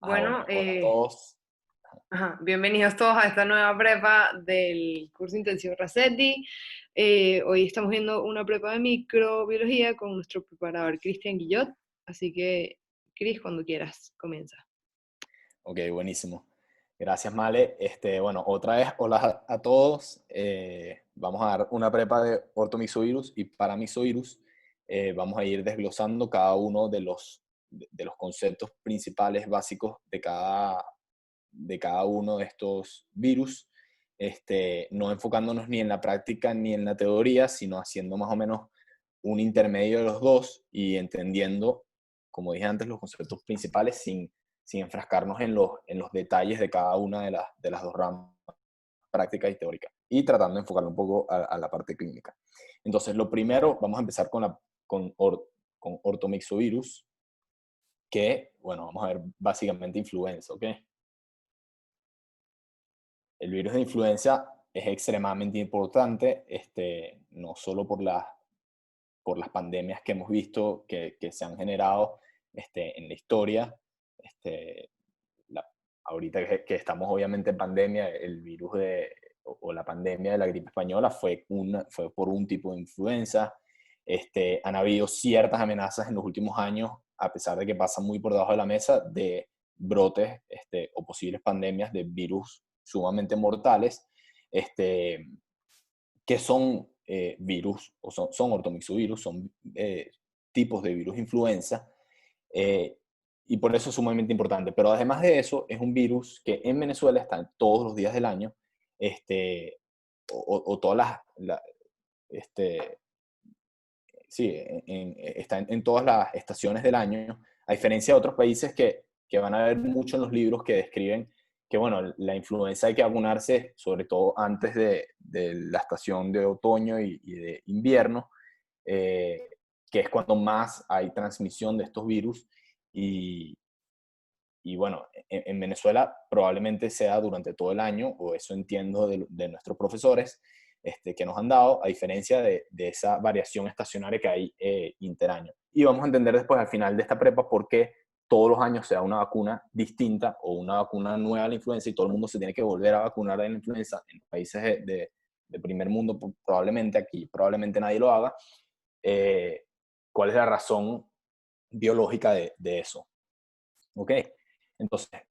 Bueno, Hola a todos. bienvenidos todos a esta nueva prepa del curso intensivo Racetti. Hoy estamos viendo una prepa de microbiología con nuestro preparador Cristian Guillot. Así que, Cris, cuando quieras, comienza. Ok, buenísimo. Gracias, Male. Bueno, otra vez, hola a todos. Vamos a dar una prepa de ortomixovirus y paramixovirus. Vamos a ir desglosando cada uno de los conceptos principales básicos de cada uno de estos virus. No enfocándonos ni en la práctica ni en la teoría, sino haciendo más o menos un intermedio de los dos y entendiendo, como dije antes, los conceptos principales sin enfrascarnos en los detalles de cada una de las dos ramas, práctica y teórica, y tratando de enfocarlo un poco a la parte clínica. Entonces, lo primero, vamos a empezar con ortomixovirus, que, bueno, vamos a ver básicamente influenza, ¿ok? El virus de influenza es extremadamente importante, no solo por las pandemias que hemos visto que se han generado en la historia. Este, la- Ahorita que estamos obviamente en pandemia, el virus o la pandemia de la gripe española fue por un tipo de influenza. Han habido ciertas amenazas en los últimos años, a pesar de que pasan muy por debajo de la mesa, de brotes o posibles pandemias de virus sumamente mortales, este, que son virus, o son ortomixovirus, son tipos de virus influenza, eh, y por eso es sumamente importante. Pero además de eso, es un virus que en Venezuela está todos los días del año, o todas este, sí, está en todas las estaciones del año, a diferencia de otros países que van a ver mucho en los libros que describen que, bueno, la influenza hay que vacunarse, sobre todo antes de la estación de otoño y de invierno, eh, que es cuando más hay transmisión de estos virus. Y, y bueno, en Venezuela probablemente sea durante todo el año, o eso entiendo de nuestros profesores que nos han dado, a diferencia de esa variación estacionaria que hay interaño. Y vamos a entender después al final de esta prepa por qué todos los años se da una vacuna distinta o una vacuna nueva a la influenza y todo el mundo se tiene que volver a vacunar de la influenza. En países de primer mundo probablemente, aquí probablemente nadie lo haga. ¿Cuál es la razón biológica de eso? ¿Ok? Entonces,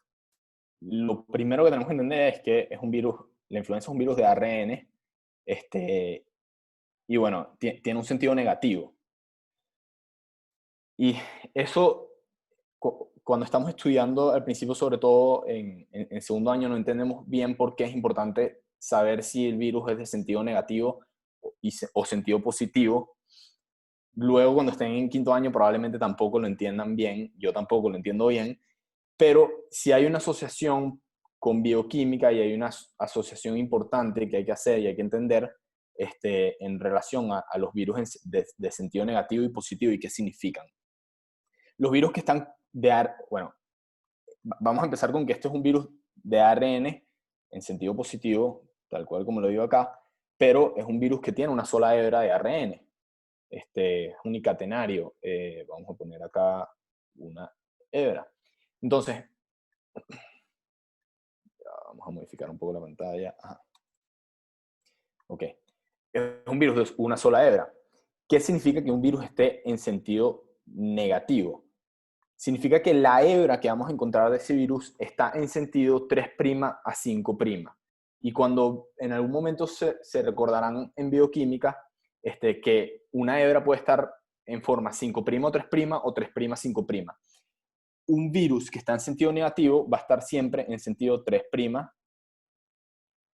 lo primero que tenemos que entender es que es un virus, la influenza es un virus de ARN, y bueno, tiene un sentido negativo. Y eso, cuando estamos estudiando al principio, sobre todo en segundo año, no entendemos bien por qué es importante saber si el virus es de sentido negativo o sentido positivo. Luego, cuando estén en quinto año, probablemente tampoco lo entiendan bien, yo tampoco lo entiendo bien, pero si hay una asociación con bioquímica y hay una asociación importante que hay que hacer y hay que entender en relación a los virus de sentido negativo y positivo y qué significan. Los virus que están bueno, vamos a empezar con que esto es un virus de ARN en sentido positivo, tal cual como lo digo acá, pero es un virus que tiene una sola hebra de ARN, unicatenario. Vamos a poner acá una hebra. Entonces, vamos a modificar un poco la pantalla. Ajá. Ok. Es un virus de una sola hebra. ¿Qué significa que un virus esté en sentido negativo? Significa que la hebra que vamos a encontrar de ese virus está en sentido 3' a 5'. Y cuando en algún momento se recordarán en bioquímica que una hebra puede estar en forma 5' o 3' o 3' 5'. Un virus que está en sentido negativo va a estar siempre en sentido 3'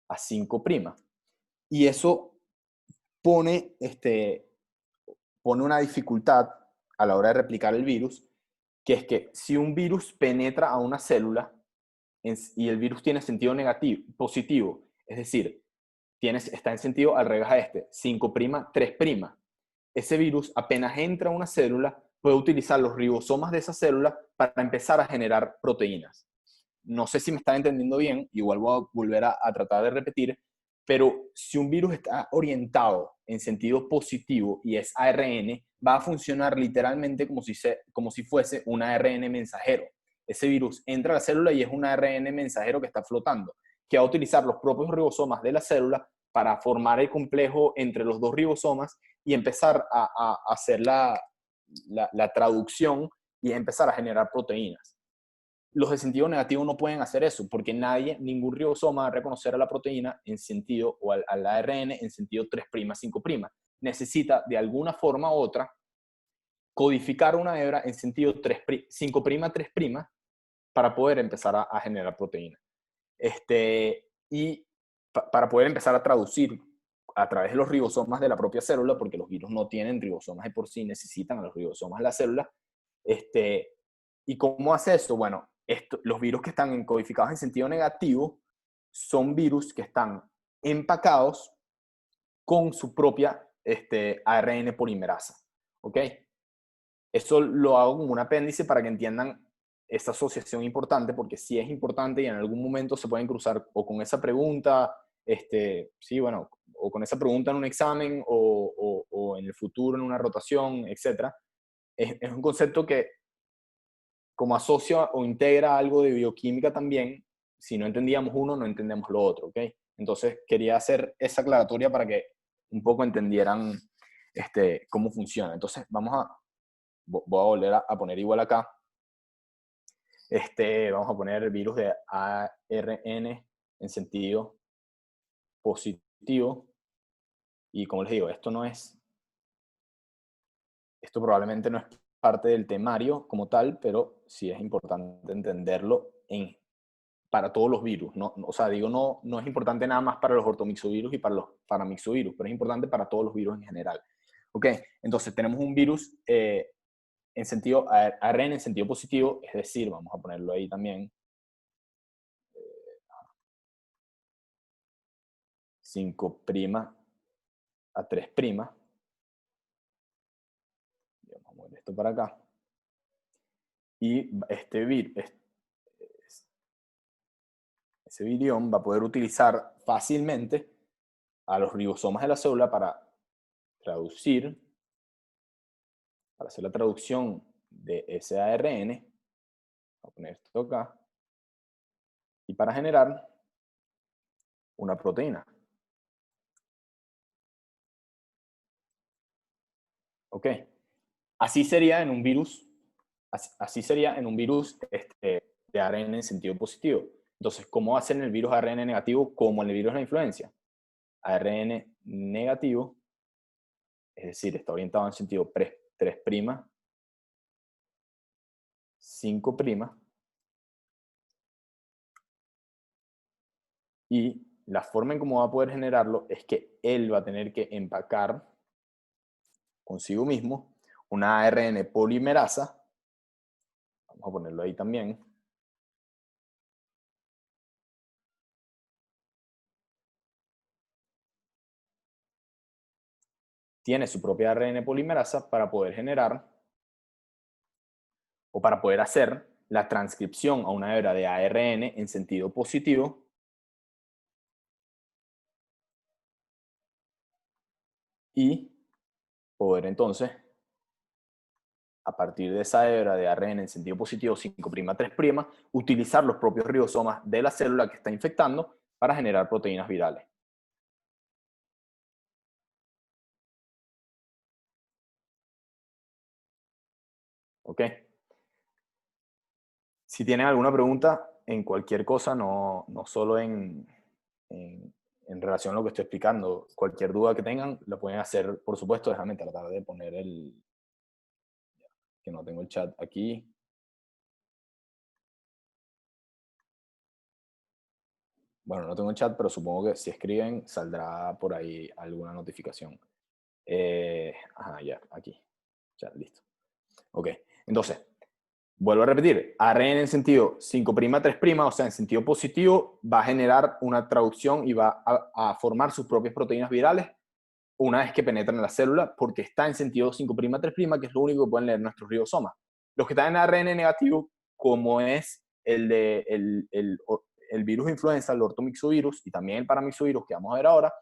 a 5'. Y eso pone, pone una dificultad a la hora de replicar el virus, que es que si un virus penetra a una célula y el virus tiene sentido negativo, positivo, es decir, está en sentido al revés a 5', 3', ese virus apenas entra a una célula puede utilizar los ribosomas de esa célula para empezar a generar proteínas. No sé si me está entendiendo bien, igual voy a volver a tratar de repetir, pero si un virus está orientado en sentido positivo y es ARN, va a funcionar literalmente como si fuese un ARN mensajero. ese virus entra a la célula y es un ARN mensajero que está flotando, que va a utilizar los propios ribosomas de la célula para formar el complejo entre los dos ribosomas y empezar a hacer la traducción y empezar a generar proteínas. Los de sentido negativo no pueden hacer eso porque ningún ribosoma va a reconocer a la proteína en sentido, o al ARN en sentido 3', 5'. Necesita de alguna forma u otra codificar una hebra en sentido 5', 3', para poder empezar a generar proteína. Y para poder empezar a traducir a través de los ribosomas de la propia célula, porque los virus no tienen ribosomas de por sí, necesitan a los ribosomas de la célula. ¿Y cómo hace eso? Bueno, los virus que están codificados en sentido negativo son virus que están empacados con su propia ARN polimerasa. ¿Ok? Eso lo hago como un apéndice para que entiendan esta asociación importante, porque sí es importante y en algún momento se pueden cruzar o con esa pregunta, sí, bueno, o con esa pregunta en un examen o en el futuro en una rotación, etc. Es un concepto que como asocia o integra algo de bioquímica también, si no entendíamos uno, no entendemos lo otro, ¿ok? Entonces quería hacer esa aclaratoria para que un poco entendieran cómo funciona. Entonces voy a volver a poner igual acá. Vamos a poner virus de ARN en sentido positivo. Y como les digo, esto probablemente no es parte del temario como tal, pero sí es importante entenderlo para todos los virus. No, o sea, digo, no es importante nada más para los ortomixovirus y para los paramixovirus, pero es importante para todos los virus en general. Ok, entonces tenemos un virus en sentido ARN en sentido positivo, es decir, vamos a ponerlo ahí también, 5' a 3'. Vamos a mover esto para acá. Y ese virión va a poder utilizar fácilmente a los ribosomas de la célula para traducir, para hacer la traducción de ese ARN. Voy a poner esto acá. Y para generar una proteína. ¿Ok? Así sería en un virus, así sería en un virus de ARN en sentido positivo. Entonces, ¿cómo hacen el virus ARN negativo como en el virus de la influencia? ARN negativo, es decir, está orientado en sentido 3', 5', y la forma en cómo va a poder generarlo es que él va a tener que empacar consigo mismo una ARN polimerasa. Vamos a ponerlo ahí también. Tiene su propia ARN polimerasa para poder generar o para poder hacer la transcripción a una hebra de ARN en sentido positivo y poder entonces, a partir de esa hebra de ARN en sentido positivo 5', 3', utilizar los propios ribosomas de la célula que está infectando para generar proteínas virales. ¿Ok? Si tienen alguna pregunta en cualquier cosa, no solo en relación a lo que estoy explicando, cualquier duda que tengan, la pueden hacer, por supuesto. Déjame tratar de poner que no tengo el chat aquí. Bueno, no tengo el chat, pero supongo que si escriben saldrá por ahí alguna notificación. Ya, aquí. Ya, listo. Ok, entonces, vuelvo a repetir, ARN en sentido 5', 3', o sea, en sentido positivo, va a generar una traducción y va a formar sus propias proteínas virales una vez que penetran en la célula, porque está en sentido 5', 3', que es lo único que pueden leer nuestros ribosomas. Los que están en ARN negativo, como es el virus de influenza, el ortomixovirus, y también el paramixovirus que vamos a ver ahora,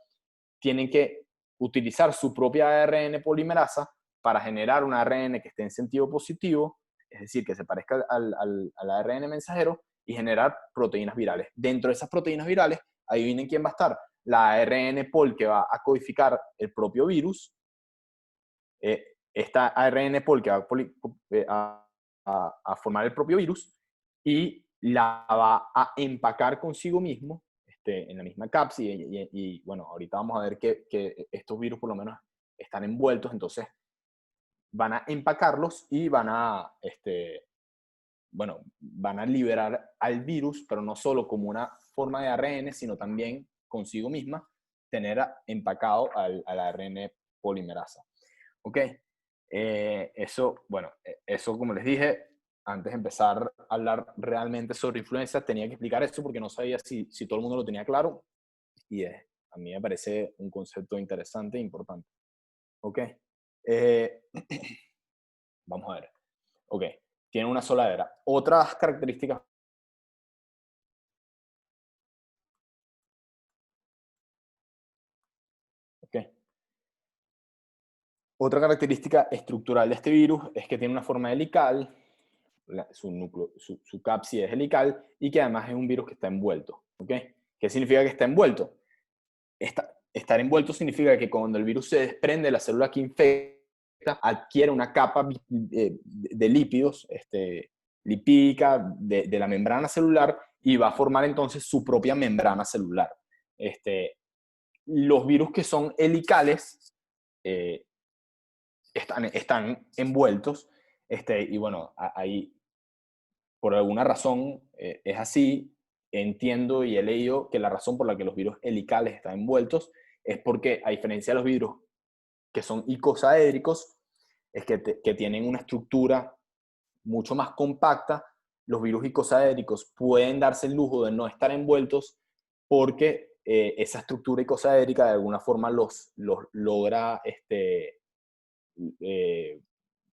tienen que utilizar su propia ARN polimerasa para generar un ARN que esté en sentido positivo es decir, que se parezca al ARN mensajero y generar proteínas virales. Dentro de esas proteínas virales, adivinen quién va a estar. La ARN pol que va a codificar el propio virus, esta ARN pol que va a formar el propio virus y la va a empacar consigo mismo en la misma cápside y, bueno, ahorita vamos a ver que estos virus por lo menos están envueltos, entonces van a empacarlos y van a, bueno, van a liberar al virus, pero no solo como una forma de ARN, sino también consigo misma tener empacado al ARN polimerasa. ¿Ok? Eso, bueno, eso como les dije, antes de empezar a hablar realmente sobre influenza, tenía que explicar eso porque no sabía si todo el mundo lo tenía claro y a mí me parece un concepto interesante e importante. ¿Ok? Vamos a ver. Ok, tiene una sola hebra. Otras características. Ok. Otra característica estructural de este virus es que tiene una forma helical, su núcleo, su cápside es helical y que además es un virus que está envuelto. ¿Ok? ¿Qué significa que está envuelto? Estar envuelto significa que cuando el virus se desprende de la célula que infecta, adquiere una capa de lípidos, lipídica de la membrana celular y va a formar entonces su propia membrana celular. Los virus que son helicales están envueltos y bueno, ahí por alguna razón es así. Entiendo y he leído que la razón por la que los virus helicales están envueltos es porque, a diferencia de los virus que son icosaédricos, es que tienen una estructura mucho más compacta. Los virus icosaédricos pueden darse el lujo de no estar envueltos porque esa estructura icosaédrica de alguna forma los logra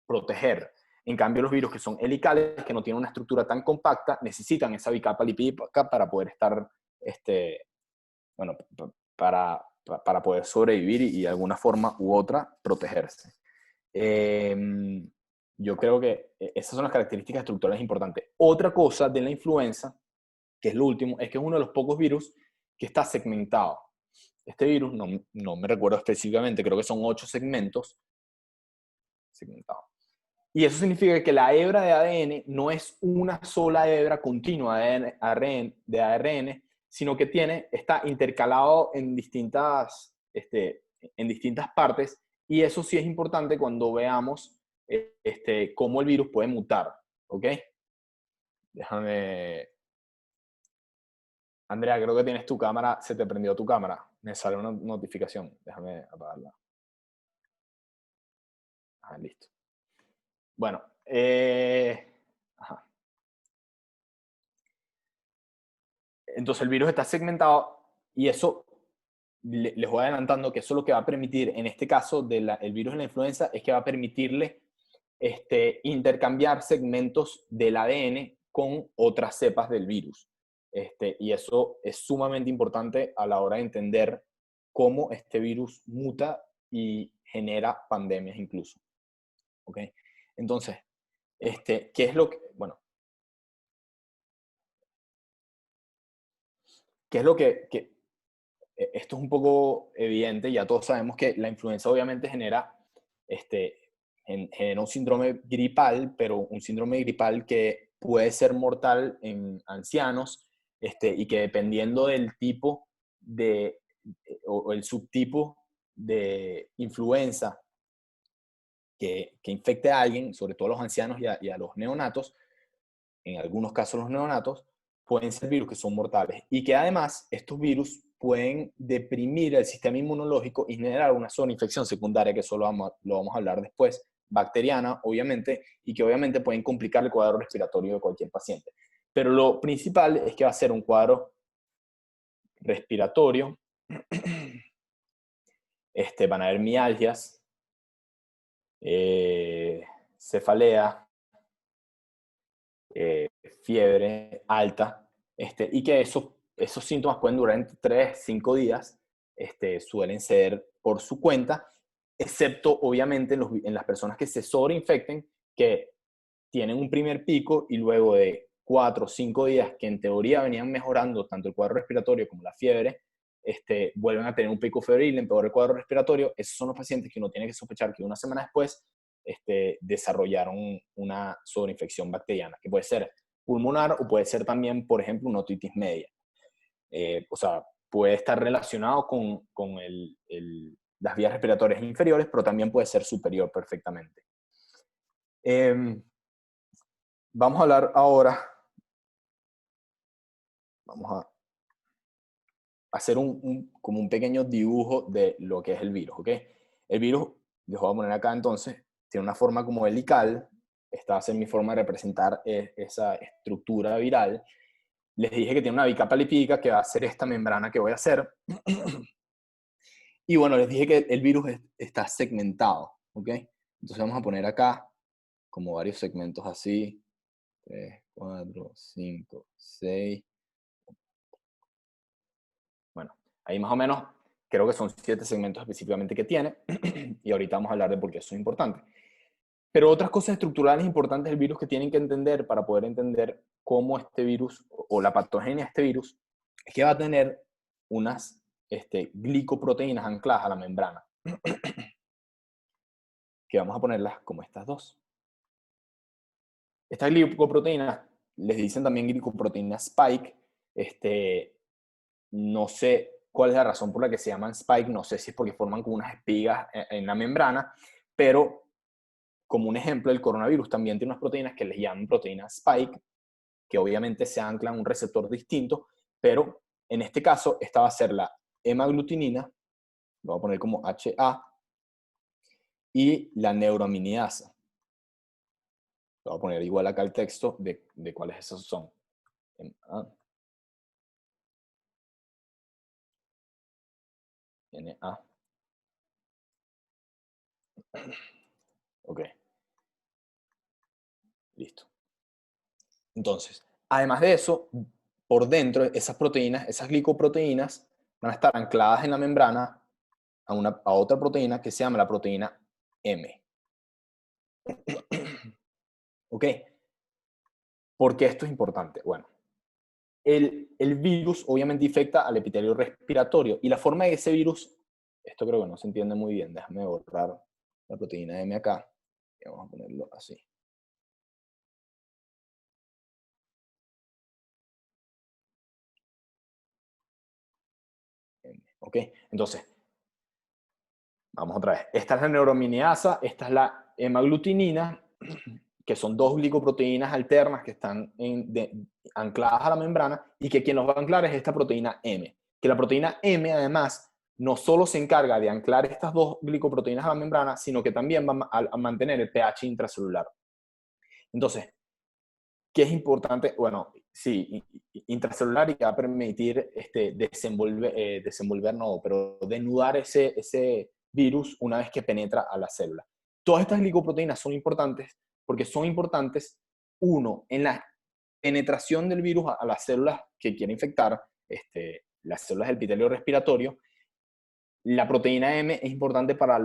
proteger. En cambio, los virus que son helicales, que no tienen una estructura tan compacta, necesitan esa bicapa lipídica para poder estar, bueno, para poder sobrevivir y de alguna forma u otra protegerse. Yo creo que esas son las características estructurales importantes. Otra cosa de la influenza, que es lo último, es que es uno de los pocos virus que está segmentado. Este virus, no me recuerdo específicamente, creo que son 8 segmentos segmentados. Y eso significa que la hebra de ADN no es una sola hebra continua de ARN, sino que está intercalado en distintas partes, y eso sí es importante cuando veamos cómo el virus puede mutar. ¿Ok? Déjame... Andrea, creo que tienes tu cámara, se te prendió tu cámara. Me sale una notificación. Déjame apagarla. Ah, listo. Bueno, ajá. Entonces el virus está segmentado y eso, les voy adelantando que eso lo que va a permitir, en este caso del virus de la influenza, es que va a permitirle intercambiar segmentos del ADN con otras cepas del virus. Y eso es sumamente importante a la hora de entender cómo este virus muta y genera pandemias incluso. ¿Ok? Entonces, ¿qué es lo que, bueno, qué es lo que esto es un poco evidente, ya todos sabemos que la influenza obviamente genera un síndrome gripal, pero un síndrome gripal que puede ser mortal en ancianos y que dependiendo del tipo o el subtipo de influenza que infecte a alguien, sobre todo a los ancianos y a los neonatos, en algunos casos los neonatos, pueden ser virus que son mortales y que además estos virus pueden deprimir el sistema inmunológico y generar una zona de infección secundaria, que eso lo vamos a hablar después, bacteriana, obviamente, y que obviamente pueden complicar el cuadro respiratorio de cualquier paciente. Pero lo principal es que va a ser un cuadro respiratorio, van a haber mialgias, cefalea, fiebre alta, y que esos síntomas pueden durar entre 3 5 días, suelen ser por su cuenta, excepto obviamente en las personas que se sobreinfecten, que tienen un primer pico y luego de 4 o 5 días que en teoría venían mejorando tanto el cuadro respiratorio como la fiebre, vuelven a tener un pico febril, empeora el cuadro respiratorio. Esos son los pacientes que uno tiene que sospechar que una semana después desarrollaron una sobreinfección bacteriana, que puede ser pulmonar o puede ser también, por ejemplo, una otitis media. O sea, puede estar relacionado con las vías respiratorias inferiores, pero también puede ser superior perfectamente. Vamos a hablar ahora, vamos a hacer como un pequeño dibujo de lo que es el virus, ¿ok? El virus, les voy a poner acá entonces, tiene una forma como helical. Esta va a ser mi forma de representar esa estructura viral. Les dije que tiene una bicapa lipídica que va a ser esta membrana que voy a hacer. Y bueno, les dije que el virus está segmentado, ¿ok? Entonces vamos a poner acá como varios segmentos así. 3, 4, 5, 6. Bueno, ahí más o menos creo que son 7 segmentos específicamente que tiene. Y ahorita vamos a hablar de por qué eso es importante. Pero otras cosas estructurales importantes del virus que tienen que entender para poder entender cómo este virus o la patogenia de este virus es que va a tener unas glicoproteínas ancladas a la membrana, que vamos a ponerlas como estas dos. Estas glicoproteínas les dicen también glicoproteína spike. No sé cuál es la razón por la que se llaman spike, no sé si es porque forman como unas espigas en la membrana, pero como un ejemplo, el coronavirus también tiene unas proteínas que les llaman proteínas spike, que obviamente se anclan a un receptor distinto, pero en este caso esta va a ser la hemaglutinina, lo voy a poner como HA, y la neuroaminiasa. Lo voy a poner igual acá el texto de cuáles esos son. NA. Ok. Listo. Entonces, además de eso, por dentro, esas proteínas, esas glicoproteínas, van a estar ancladas en la membrana a otra proteína que se llama la proteína M. ¿Ok? ¿Por qué esto es importante? Bueno, el virus obviamente infecta al epitelio respiratorio y la forma de ese virus, esto creo que no se entiende muy bien, déjame borrar la proteína M acá y vamos a ponerlo así. ¿Ok? Entonces, vamos otra vez. Esta es la neuraminidasa, esta es la hemaglutinina, que son dos glicoproteínas alternas que están ancladas a la membrana y que quien los va a anclar es esta proteína M. Que la proteína M, además, no solo se encarga de anclar estas dos glicoproteínas a la membrana, sino que también va a mantener el pH intracelular. Entonces, ¿qué es importante? Bueno, sí, intracelular y que va a permitir desenvolver, no, pero denudar ese virus una vez que penetra a la célula. Todas estas glicoproteínas son importantes porque son importantes, uno, en la penetración del virus a las células que quiere infectar, las células del epitelio respiratorio. La proteína M es importante para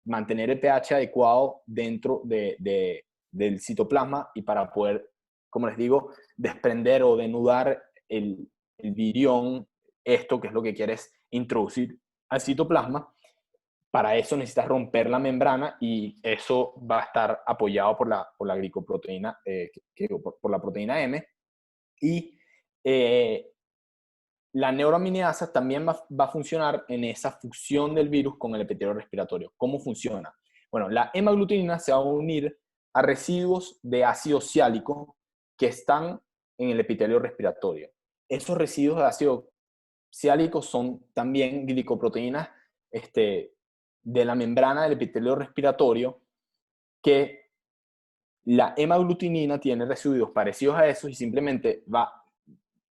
mantener el pH adecuado dentro del citoplasma y para poder, como les digo, desprender o denudar el virión, esto que es lo que quieres introducir al citoplasma. Para eso necesitas romper la membrana y eso va a estar apoyado por la glicoproteína, por la proteína M. Y la neuroaminiasa también va a funcionar en esa fusión del virus con el epitelio respiratorio. ¿Cómo funciona? Bueno, la hemaglutinina se va a unir a residuos de ácido ciálico que están en el epitelio respiratorio. Esos residuos de ácido ciálico son también glicoproteínas de la membrana del epitelio respiratorio, que la hemaglutinina tiene residuos parecidos a esos y simplemente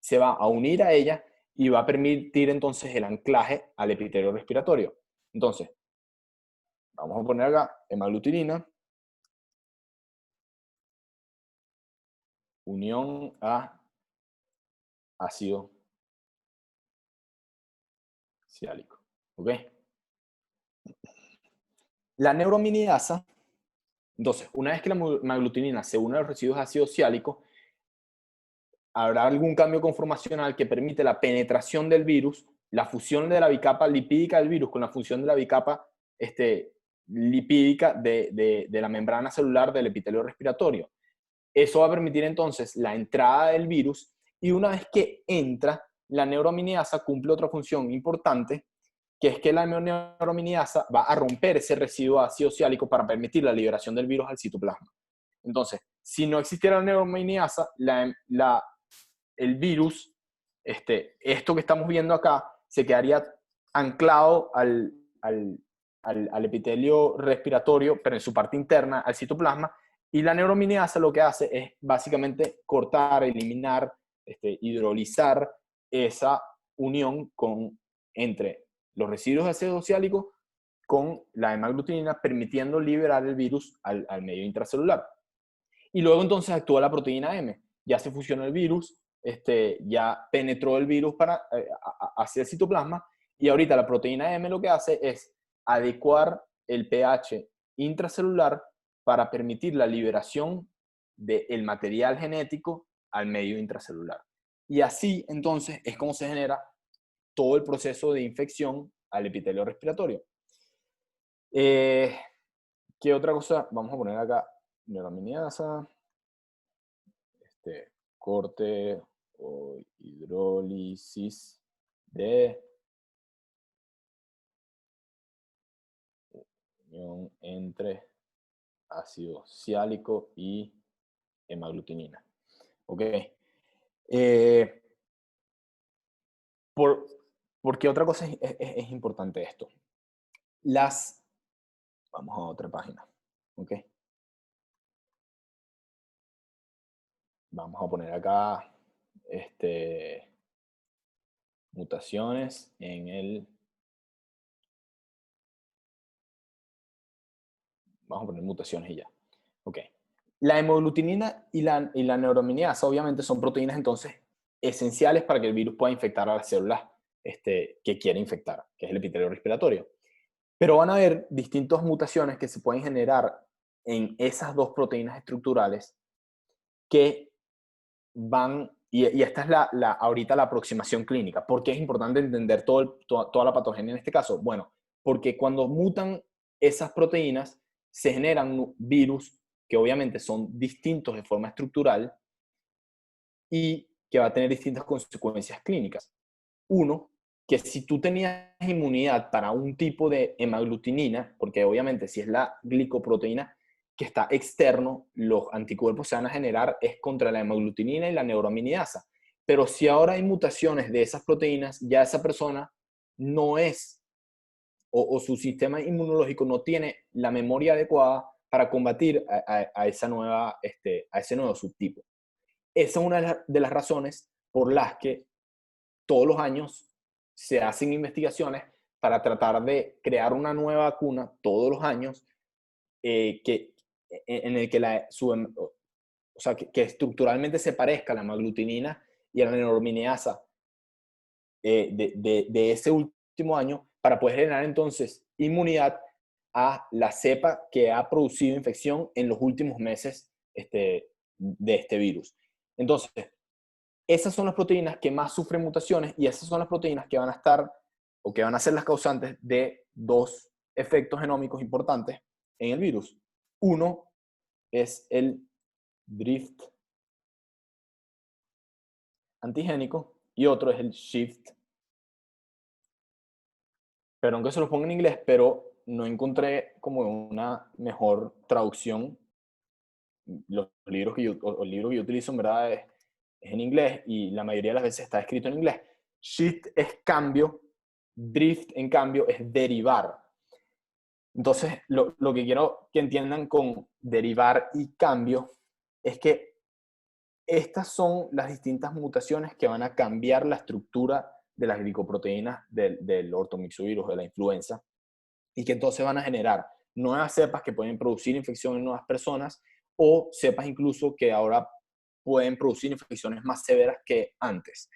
se va a unir a ella y va a permitir entonces el anclaje al epitelio respiratorio. Entonces, vamos a poner acá hemaglutinina, unión a ácido ciálico. ¿Ok? La neuroaminiasa Entonces, una vez que la hemaglutinina se une a los residuos de ácido ciálico, habrá algún cambio conformacional que permite la penetración del virus, la fusión de la bicapa lipídica del virus con la función de la bicapa lipídica de la membrana celular del epitelio respiratorio. Eso va a permitir entonces la entrada del virus, y una vez que entra, la neuraminidasa cumple otra función importante, que es que la neuraminidasa va a romper ese residuo ácido ciálico para permitir la liberación del virus al citoplasma. Entonces, si no existiera la neuraminidasa, el virus, esto que estamos viendo acá, se quedaría anclado al epitelio respiratorio, pero en su parte interna, al citoplasma, y la neuraminidasa lo que hace es básicamente cortar, eliminar, hidrolizar esa unión entre los residuos de ácido ciálico con la hemaglutinina, permitiendo liberar el virus al medio intracelular. Y luego entonces actúa la proteína M. Ya se fusionó el virus, ya penetró el virus hacia el citoplasma, y ahorita la proteína M lo que hace es adecuar el pH intracelular para permitir la liberación del material genético al medio intracelular. Y así entonces es como se genera todo el proceso de infección al epitelio respiratorio. ¿Qué otra cosa? Vamos a poner acá neuraminidasa, corte o hidrólisis de unión entre ácido ciálico y hemaglutinina. ¿Ok? ¿Por qué otra cosa es importante esto? Vamos a otra página. ¿Ok? Vamos a poner acá mutaciones en el... Vamos a poner mutaciones y ya. Ok. La hemaglutinina y la neuraminidasa obviamente son proteínas entonces esenciales para que el virus pueda infectar a las células que quiere infectar, que es el epitelio respiratorio. Pero van a haber distintas mutaciones que se pueden generar en esas dos proteínas estructurales que van, y esta es ahorita la aproximación clínica. ¿Por qué es importante entender toda la patogenia en este caso? Bueno, porque cuando mutan esas proteínas, se generan virus que obviamente son distintos de forma estructural y que va a tener distintas consecuencias clínicas. Uno, que si tú tenías inmunidad para un tipo de hemaglutinina, porque obviamente si es la glicoproteína que está externo, los anticuerpos se van a generar es contra la hemaglutinina y la neuraminidasa. Pero si ahora hay mutaciones de esas proteínas, ya esa persona no es, o su sistema inmunológico no tiene la memoria adecuada para combatir a ese nuevo subtipo. Esa es una de las razones por las que todos los años se hacen investigaciones para tratar de crear una nueva vacuna todos los años en el que que estructuralmente se parezca a la hemaglutinina y a la neuraminidasa de ese último año, para poder generar entonces inmunidad a la cepa que ha producido infección en los últimos meses de este virus. Entonces, esas son las proteínas que más sufren mutaciones, y esas son las proteínas que van a estar o que van a ser las causantes de dos efectos genómicos importantes en el virus. Uno es el drift antigénico y otro es el shift. Perdón que se los ponga en inglés, pero no encontré como una mejor traducción. El libro que yo utilizo en verdad es en inglés, y la mayoría de las veces está escrito en inglés. Shift es cambio, drift en cambio es derivar. Entonces, lo que quiero que entiendan con derivar y cambio es que estas son las distintas mutaciones que van a cambiar la estructura de las glicoproteínas del ortomixovirus, de la influenza, y que entonces van a generar nuevas cepas que pueden producir infección en nuevas personas, o cepas incluso que ahora pueden producir infecciones más severas que antes.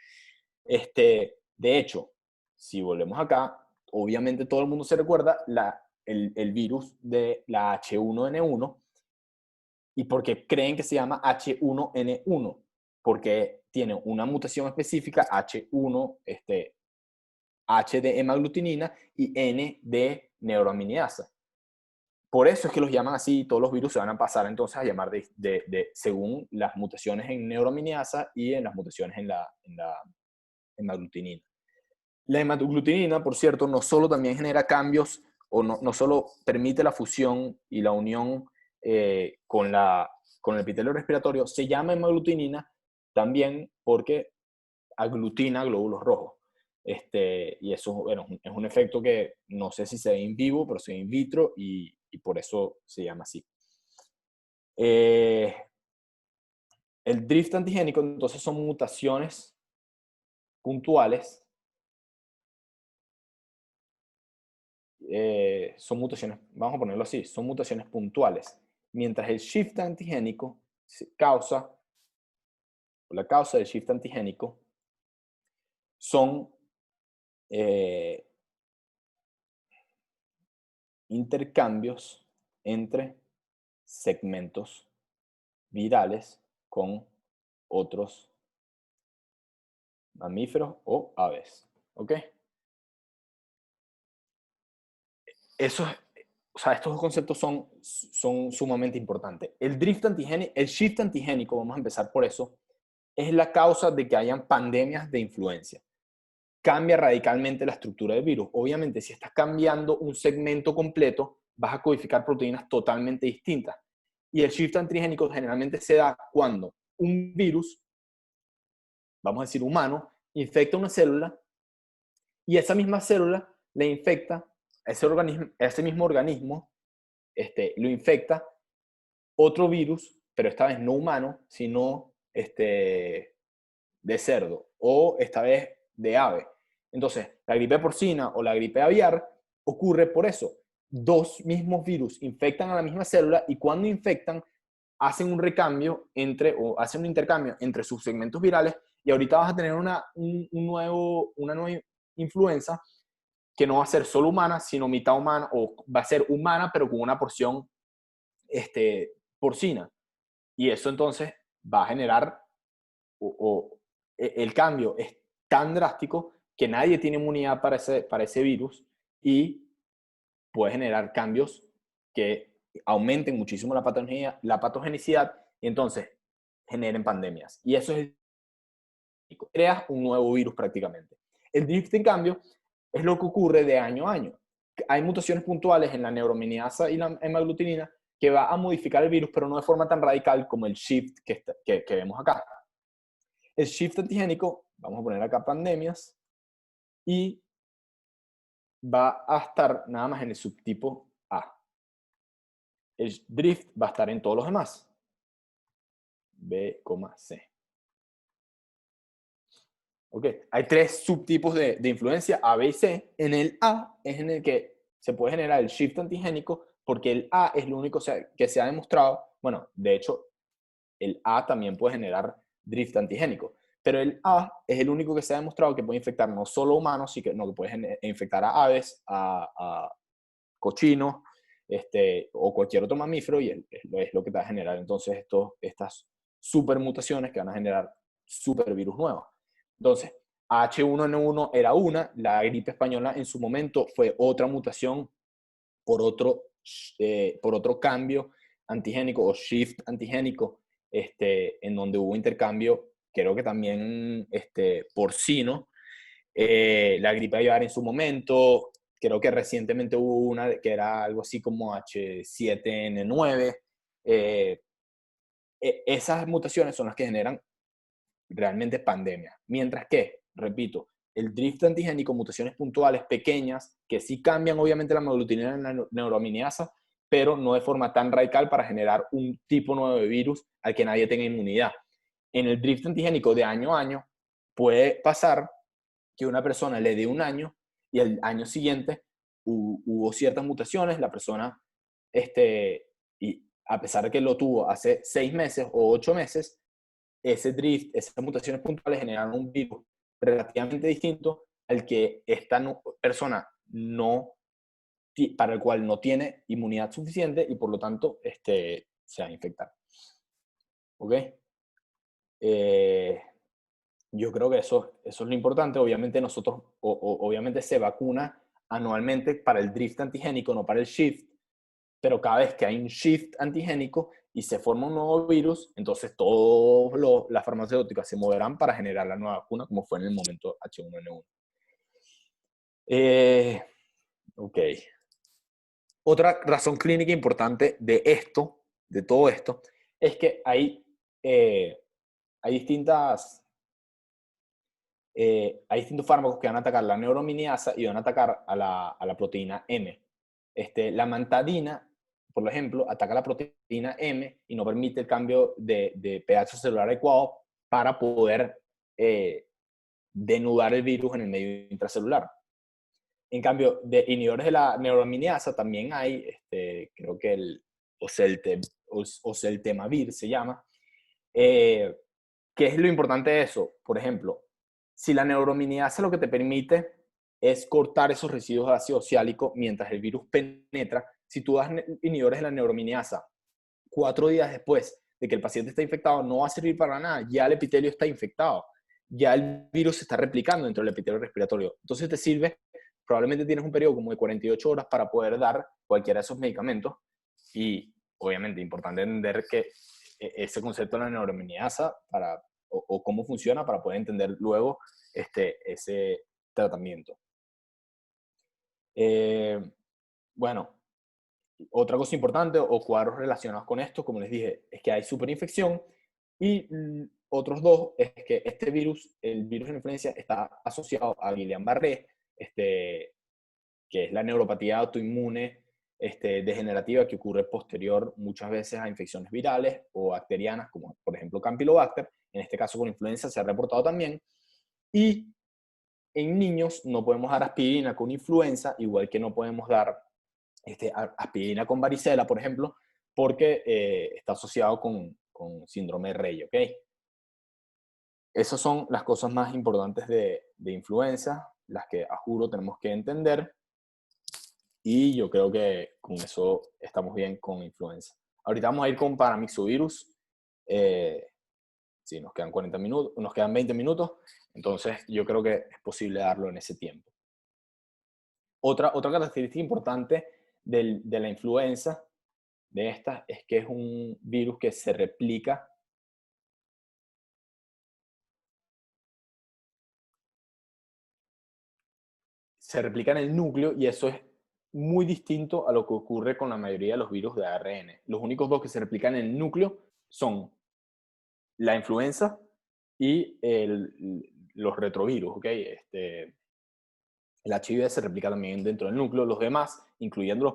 De hecho, si volvemos acá, obviamente todo el mundo se recuerda el virus de la H1N1, ¿Y por qué creen que se llama H1N1? Porque tiene una mutación específica, H1, H de hemaglutinina y N de neuroaminidasa. Por eso es que los llaman así, y todos los virus se van a pasar entonces a llamar según las mutaciones en neuroaminidasa y en las mutaciones en la hemaglutinina. La hemaglutinina, por cierto, no solo también genera cambios, o no solo permite la fusión y la unión con el epitelio respiratorio, se llama hemaglutinina también porque aglutina glóbulos rojos. Y eso, bueno, es un efecto que no sé si se ve en vivo, pero se ve in vitro y por eso se llama así. El drift antigénico, entonces, son mutaciones puntuales. Son mutaciones, vamos a ponerlo así, son mutaciones puntuales. Mientras el shift antigénico la causa del shift antigénico son intercambios entre segmentos virales con otros mamíferos o aves. ¿Ok? Estos dos conceptos son sumamente importantes. El shift antigénico, vamos a empezar por eso, es la causa de que hayan pandemias de influenza. Cambia radicalmente la estructura del virus. Obviamente, si estás cambiando un segmento completo, vas a codificar proteínas totalmente distintas. Y el shift antigénico generalmente se da cuando un virus, vamos a decir humano, infecta una célula y esa misma célula le infecta a ese mismo organismo, lo infecta otro virus, pero esta vez no humano, sino de cerdo, o esta vez de ave. Entonces, la gripe porcina o la gripe aviar ocurre por eso. Dos mismos virus infectan a la misma célula y cuando infectan, hacen un recambio hacen un intercambio entre sus segmentos virales y ahorita vas a tener una nueva influenza que no va a ser solo humana, sino mitad humana, o va a ser humana, pero con una porción porcina. Y eso entonces va a generar, el cambio es tan drástico que nadie tiene inmunidad para ese virus y puede generar cambios que aumenten muchísimo la patogenicidad y entonces generen pandemias. Y eso es, creas un nuevo virus prácticamente. El drift, en cambio, es lo que ocurre de año a año. Hay mutaciones puntuales en la neuroaminidasa y la hemaglutinina que va a modificar el virus, pero no de forma tan radical como el shift que vemos acá. El shift antigénico, vamos a poner acá pandemias, y va a estar nada más en el subtipo A. El drift va a estar en todos los demás. B, C. Ok, hay tres subtipos de influencia, A, B y C. En el A es en el que se puede generar el shift antigénico, porque el A es lo único que se ha demostrado, bueno, de hecho, el A también puede generar drift antigénico, pero el A es el único que se ha demostrado que puede infectar no solo humanos, sino que puede infectar a aves, a cochinos, o cualquier otro mamífero, y es lo que te va a generar entonces estas supermutaciones que van a generar supervirus nuevos. Entonces, H1N1 era la gripe española en su momento fue otra mutación por otro cambio antigénico o shift antigénico, en donde hubo intercambio, creo que también porcino, la gripe aviar en su momento, creo que recientemente hubo una que era algo así como H7N9. Esas mutaciones son las que generan realmente pandemia. Mientras que, repito, el drift antigénico, mutaciones puntuales pequeñas, que sí cambian obviamente la hemaglutinina en la neuroaminidasa, pero no de forma tan radical para generar un tipo nuevo de virus al que nadie tenga inmunidad. En el drift antigénico de año a año, puede pasar que una persona le dé un año y el año siguiente hubo ciertas mutaciones, la persona, y a pesar de que lo tuvo hace 6 meses o 8 meses, ese drift, esas mutaciones puntuales generan un virus relativamente distinto al que esta persona para el cual no tiene inmunidad suficiente y por lo tanto se va a infectar. ¿Ok? Eh, yo creo que eso es lo importante. Obviamente nosotros, obviamente se vacuna anualmente para el drift antigénico, no para el shift, pero cada vez que hay un shift antigénico y se forma un nuevo virus, entonces todas las farmacéuticas se moverán para generar la nueva vacuna, como fue en el momento H1N1. Ok. Otra razón clínica importante de esto, de todo esto, es que hay hay distintos fármacos que van a atacar la neuraminidasa y van a atacar a la proteína M. La mantadina, por ejemplo, ataca la proteína M y no permite el cambio de pH celular adecuado para poder denudar el virus en el medio intracelular. En cambio, de inhibidores de la neuraminidasa también hay, creo que el oseltamivir se llama. ¿Qué es lo importante de eso? Por ejemplo, si la neuraminidasa lo que te permite es cortar esos residuos de ácido oxálico mientras el virus penetra, si tú das inhibidores de la neuraminidasa 4 días después de que el paciente está infectado, no va a servir para nada. Ya el epitelio está infectado. Ya el virus se está replicando dentro del epitelio respiratorio. Entonces te sirve, probablemente tienes un periodo como de 48 horas para poder dar cualquiera de esos medicamentos. Y obviamente importante entender que ese concepto de la neuraminidasa o cómo funciona para poder entender luego ese tratamiento. Bueno, otra cosa importante o cuadros relacionados con esto, como les dije, es que hay superinfección y otros dos es que este virus, el virus de la influencia, está asociado a Guillain-Barré, que es la neuropatía autoinmune degenerativa que ocurre posterior muchas veces a infecciones virales o bacterianas, como por ejemplo Campylobacter. En este caso con influenza se ha reportado también. Y en niños no podemos dar aspirina con influenza, igual que no podemos dar aspirina con varicela, por ejemplo, porque está asociado con síndrome de Rey, ¿ok? Esas son las cosas más importantes de influenza, las que a juro tenemos que entender, y yo creo que con eso estamos bien con influenza. Ahorita vamos a ir con paramyxovirus. Sí, nos quedan 40 minutos, nos quedan 20 minutos, entonces yo creo que es posible darlo en ese tiempo. Otra característica importante de la influenza de estas es que es un virus que se replica en el núcleo, y eso es muy distinto a lo que ocurre con la mayoría de los virus de ARN. Los únicos dos que se replican en el núcleo son la influenza y los retrovirus, ¿ok? El HIV se replica también dentro del núcleo. Los demás, incluyendo los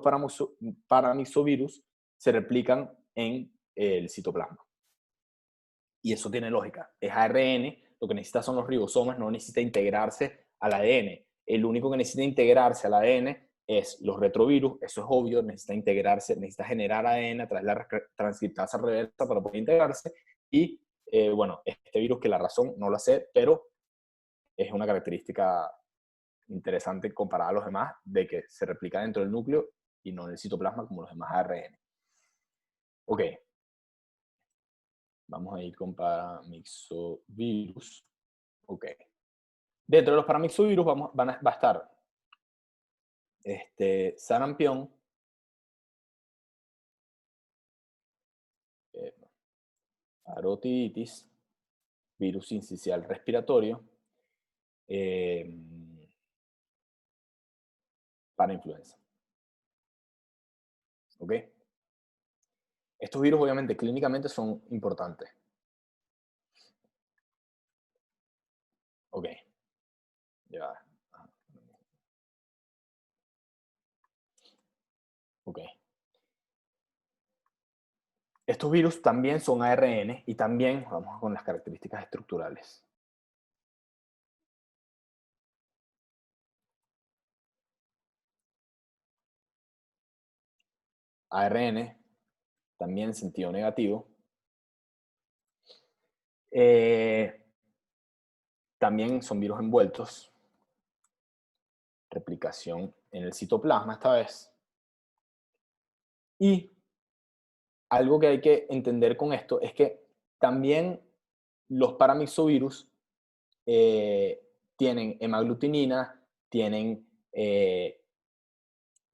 paramyxovirus, se replican en el citoplasma. Y eso tiene lógica. Es ARN, lo que necesita son los ribosomas, no necesita integrarse al ADN. El único que necesita integrarse al ADN es los retrovirus, eso es obvio, necesita integrarse, necesita generar ADN a través de la transcriptasa reversa para poder integrarse. Y bueno, este virus, que la razón no la sé, pero es una característica interesante comparada a los demás, de que se replica dentro del núcleo y no en el citoplasma como los demás ARN. Ok, vamos a ir con paramyxovirus. Ok. Dentro de los paramyxovirus va a estar sarampión, parotiditis, virus sincicial respiratorio, para influenza. ¿Ok? Estos virus obviamente clínicamente son importantes. Ok. Ya. Ok. Estos virus también son ARN y también vamos con las características estructurales. ARN, también en sentido negativo. También son virus envueltos. Replicación en el citoplasma esta vez. Y algo que hay que entender con esto es que También los paramyxovirus tienen hemaglutinina, tienen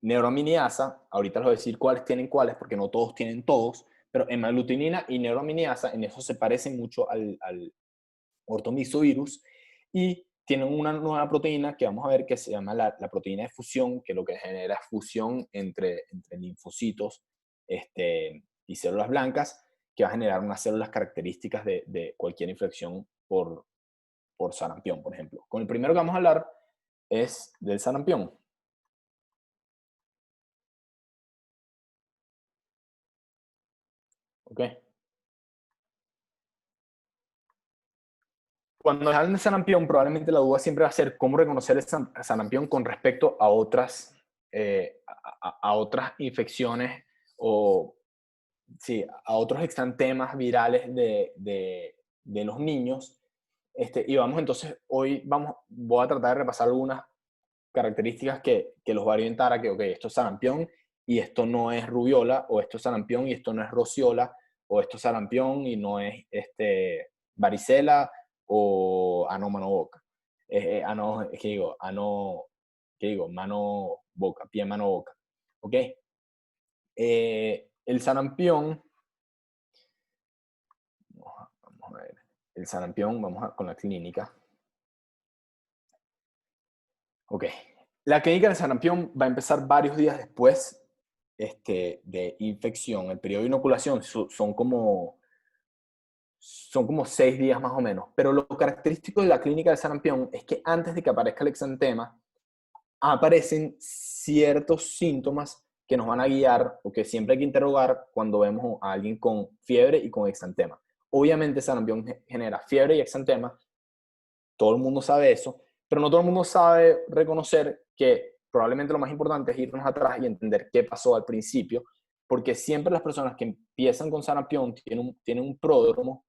neuroaminiasa, ahorita les voy a decir cuáles tienen cuáles, porque no todos tienen todos, pero hemaglutinina y neuroaminiasa, en eso se parecen mucho al ortomyxovirus, y tienen una nueva proteína que vamos a ver que se llama la proteína de fusión, que lo que genera es fusión entre linfocitos y células blancas, que va a generar unas células características de cualquier infección por sarampión, por ejemplo. Con el primero que vamos a hablar es del sarampión. ¿Ok? Cuando hablan de sarampión, probablemente la duda siempre va a ser cómo reconocer el sarampión con respecto a otras, a otras infecciones o sí, a otros exantemas virales de los niños. Y vamos entonces, hoy voy a tratar de repasar algunas características que los va a orientar a que, ok, esto es sarampión y esto no es rubiola, o esto es sarampión y esto no es rociola, o esto es sarampión y no es varicela o ano, mano, boca. ¿Qué digo? Ano, ¿qué digo? Mano, boca, pie, mano, boca. ¿Ok? El sarampión, vamos a ver, el sarampión, con la clínica. Ok. La clínica del sarampión va a empezar varios días después de infección. El periodo de inoculación son como 6 días más o menos. Pero lo característico de la clínica del sarampión es que antes de que aparezca el exantema, aparecen ciertos síntomas que nos van a guiar o que siempre hay que interrogar cuando vemos a alguien con fiebre y con exantema. Obviamente sarampión genera fiebre y exantema, todo el mundo sabe eso, pero no todo el mundo sabe reconocer que probablemente lo más importante es irnos atrás y entender qué pasó al principio, porque siempre las personas que empiezan con sarampión tienen un pródromo,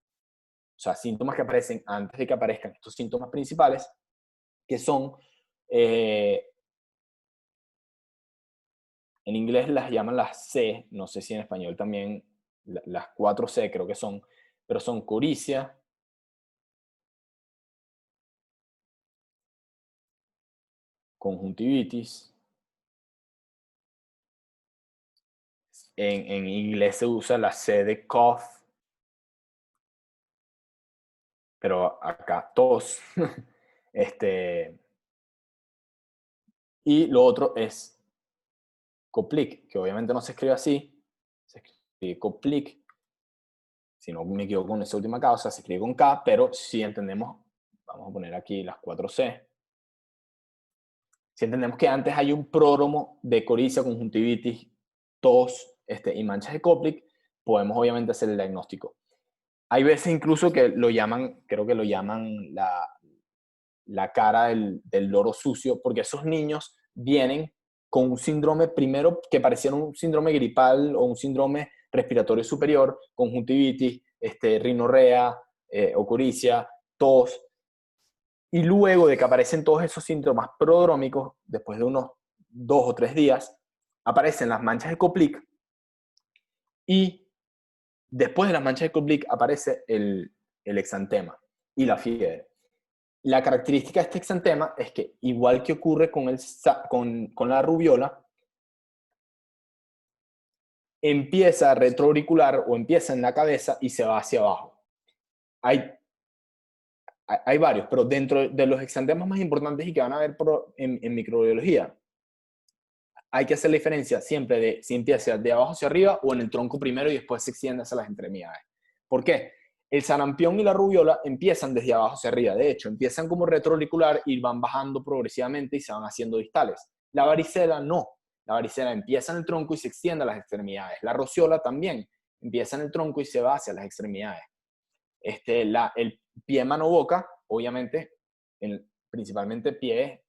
o sea, síntomas que aparecen antes de que aparezcan estos síntomas principales, que son, en inglés las llaman las C, no sé si en español también, las 4C creo que son, pero son coricia, conjuntivitis, en inglés se usa la C de cough, pero acá tos. Y lo otro es Coplic, que obviamente no se escribe así, se escribe Coplic, si no me equivoco con esa última causa, se escribe con K, pero si entendemos, vamos a poner aquí las 4C, si entendemos que antes hay un pródromo de coricia, conjuntivitis, tos y manchas de Coplic, podemos obviamente hacer el diagnóstico. Hay veces incluso que lo llaman, creo que lo llaman la cara del loro sucio, porque esos niños vienen con un síndrome, primero que pareciera un síndrome gripal o un síndrome respiratorio superior, conjuntivitis, rinorrea, ocoricia, tos, y luego de que aparecen todos esos síntomas prodrómicos, después de unos 2 o 3 días, aparecen las manchas de Coplic, y después de las manchas de Coplic aparece el exantema y la fiebre. La característica de este exantema es que, igual que ocurre con la rubiola, empieza retroauricular o empieza en la cabeza y se va hacia abajo. Hay varios, pero dentro de los exantemas más importantes y que van a ver en microbiología, hay que hacer la diferencia siempre de si empieza de abajo hacia arriba o en el tronco primero y después se extiende hacia las extremidades. ¿Por qué? El sarampión y la rubiola empiezan desde abajo hacia arriba. De hecho, empiezan como retroauricular y van bajando progresivamente y se van haciendo distales. La varicela no. La varicela empieza en el tronco y se extiende a las extremidades. La rociola también empieza en el tronco y se va hacia las extremidades. El pie, mano, boca, obviamente, principalmente pies,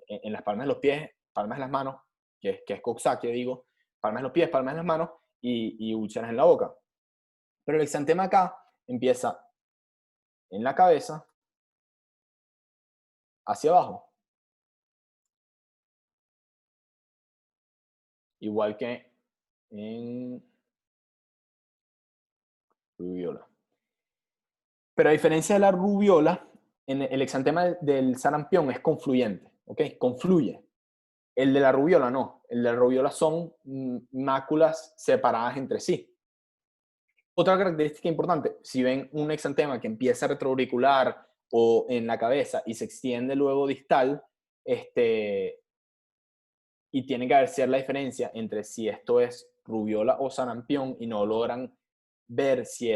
en las palmas de los pies, palmas de las manos, que es coxsackie, digo, palmas de los pies, palmas de las manos y úlceras en la boca. Pero el exantema acá empieza en la cabeza hacia abajo, igual que en rubiola. Pero a diferencia de la rubiola, en el exantema del sarampión es confluyente, ¿ok? Confluye. El de la rubiola no. El de la rubiola son máculas separadas entre sí. Otra característica importante, si ven un exantema que empieza retroauricular o en la cabeza y se extiende luego distal, y tiene que hacer la diferencia entre si esto es rubiola o sarampión y no logran ver si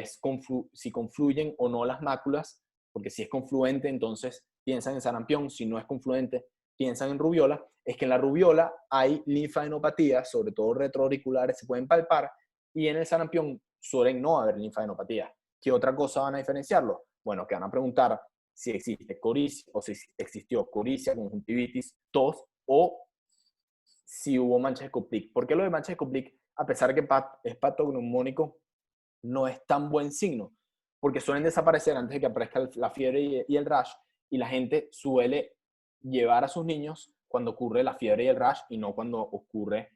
confluyen o no las máculas, porque si es confluente, entonces piensan en sarampión, si no es confluente, piensan en rubiola, es que en la rubiola hay linfadenopatías, sobre todo retroauriculares, se pueden palpar, y en el sarampión suelen no haber linfadenopatías. ¿Qué otra cosa van a diferenciarlo? Bueno, que van a preguntar si existe coricia o si existió coricia, conjuntivitis, tos o si hubo manchas de Koplik. ¿Por qué lo de manchas de Koplik, a pesar de que es patognomónico, no es tan buen signo? Porque suelen desaparecer antes de que aparezca la fiebre y el rash, y la gente suele llevar a sus niños cuando ocurre la fiebre y el rash y no cuando ocurre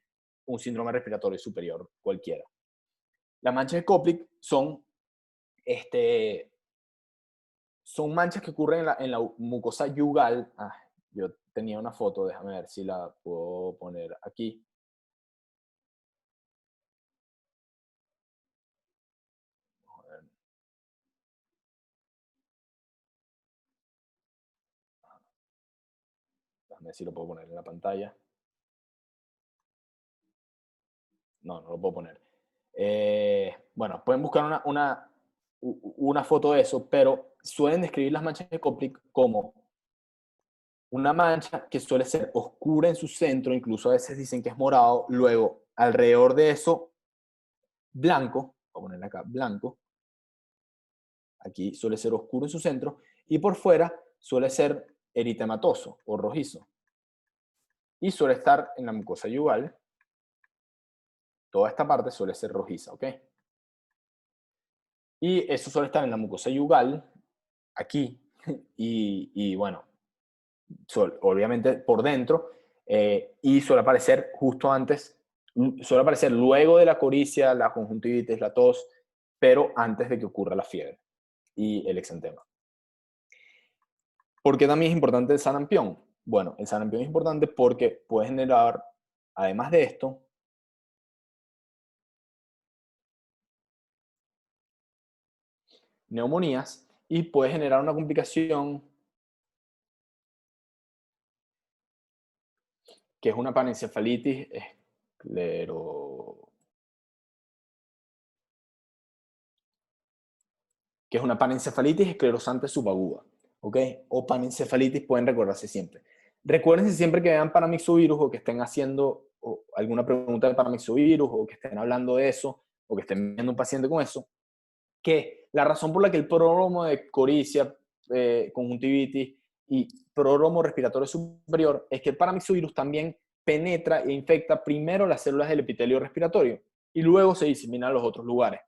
un síndrome respiratorio superior cualquiera. Las manchas de Koplik son manchas que ocurren en la mucosa yugal. Yo tenía una foto, déjame ver si la puedo poner aquí. Déjame ver si lo puedo poner en la pantalla. No lo puedo poner. Bueno, pueden buscar una foto de eso, pero suelen describir las manchas de Koplik como una mancha que suele ser oscura en su centro, incluso a veces dicen que es morado, luego alrededor de eso blanco, voy a ponerle acá blanco, aquí suele ser oscuro en su centro, y por fuera suele ser eritematoso o rojizo. Y suele estar en la mucosa yugal, toda esta parte suele ser rojiza, ¿ok? Y eso suele estar en la mucosa yugal, aquí, y bueno, obviamente por dentro, y suele aparecer justo antes, suele aparecer luego de la coricia, la conjuntivitis, la tos, pero antes de que ocurra la fiebre y el exantema. ¿Por qué también es importante el sarampión? Bueno, el sarampión es importante porque puede generar, además de esto, neumonías y puede generar una complicación que es una panencefalitis que es una panencefalitis esclerosante subaguda, ¿ok? O panencefalitis, pueden recordarse siempre. Recuérdense siempre que vean paramyxovirus o que estén haciendo alguna pregunta de paramyxovirus o que estén hablando de eso o que estén viendo un paciente con eso, que la razón por la que el pródromo de coricia, conjuntivitis y pródromo respiratorio superior es que el paramyxovirus también penetra e infecta primero las células del epitelio respiratorio y luego se disemina a los otros lugares.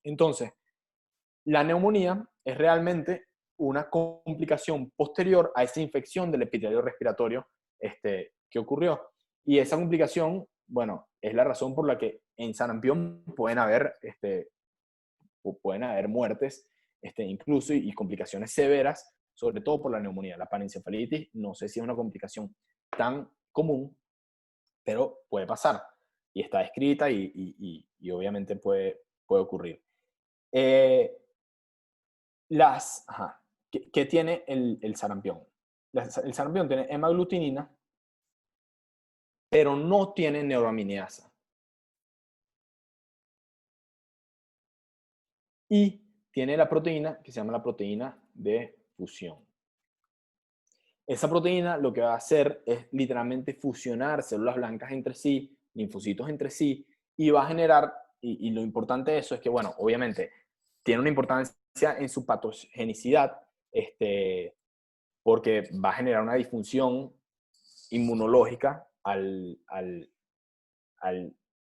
Entonces, la neumonía es realmente una complicación posterior a esa infección del epitelio respiratorio que ocurrió. Y esa complicación, bueno, es la razón por la que en sarampión pueden haber muertes, incluso y complicaciones severas, sobre todo por la neumonía. La panencefalitis, no sé si es una complicación tan común, pero puede pasar. Y está escrita y obviamente puede ocurrir. ¿Qué tiene el sarampión? El sarampión tiene hemaglutinina, pero no tiene neuroaminiasa. Y tiene la proteína que se llama la proteína de fusión. Esa proteína lo que va a hacer es literalmente fusionar células blancas entre sí, linfocitos entre sí, y va a generar, y lo importante de eso es que, bueno, obviamente tiene una importancia en su patogenicidad, porque va a generar una disfunción inmunológica al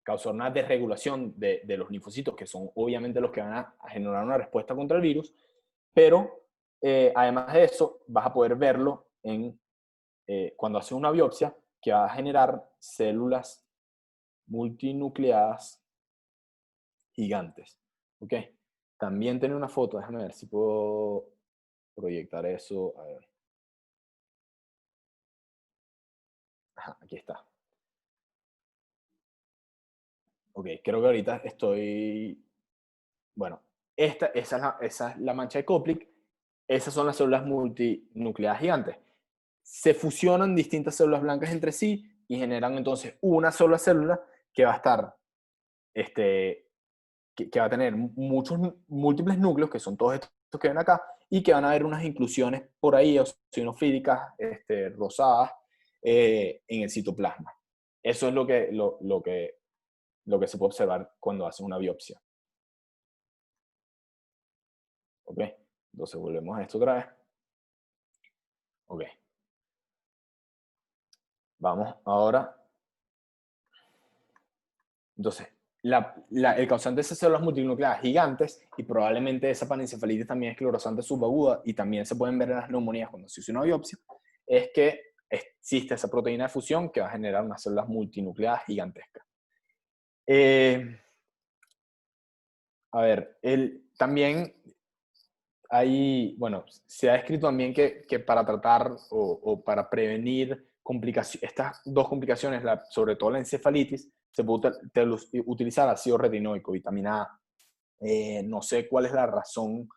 causar una desregulación de los linfocitos, que son obviamente los que van a generar una respuesta contra el virus, pero además de eso, vas a poder verlo cuando haces una biopsia, que va a generar células multinucleadas gigantes. ¿Ok? también tiene una foto, déjame ver si puedo proyectar eso. A ver. Ajá, aquí está. Ok, creo que ahorita estoy... Bueno, esa es la mancha de Koplik. Esas son las células multinucleadas gigantes. Se fusionan distintas células blancas entre sí y generan entonces una sola célula que va a estar, que va a tener múltiples núcleos, que son todos estos que ven acá, y que van a haber unas inclusiones por ahí, eosinofílicas, rosadas, en el citoplasma. Eso es lo que se puede observar cuando hacen una biopsia. ¿Ok? Entonces volvemos a esto otra vez. Ok. Vamos ahora. Entonces, el causante de esas células multinucleadas gigantes, y probablemente esa panencefalitis también esclerosante subaguda, y también se pueden ver en las neumonías cuando se hace una biopsia, es que existe esa proteína de fusión que va a generar unas células multinucleadas gigantescas. A ver, también bueno, se ha descrito también que para tratar o para prevenir estas dos complicaciones, sobre todo la encefalitis, se puede utilizar ácido retinoico, vitamina A. No sé cuál es la razón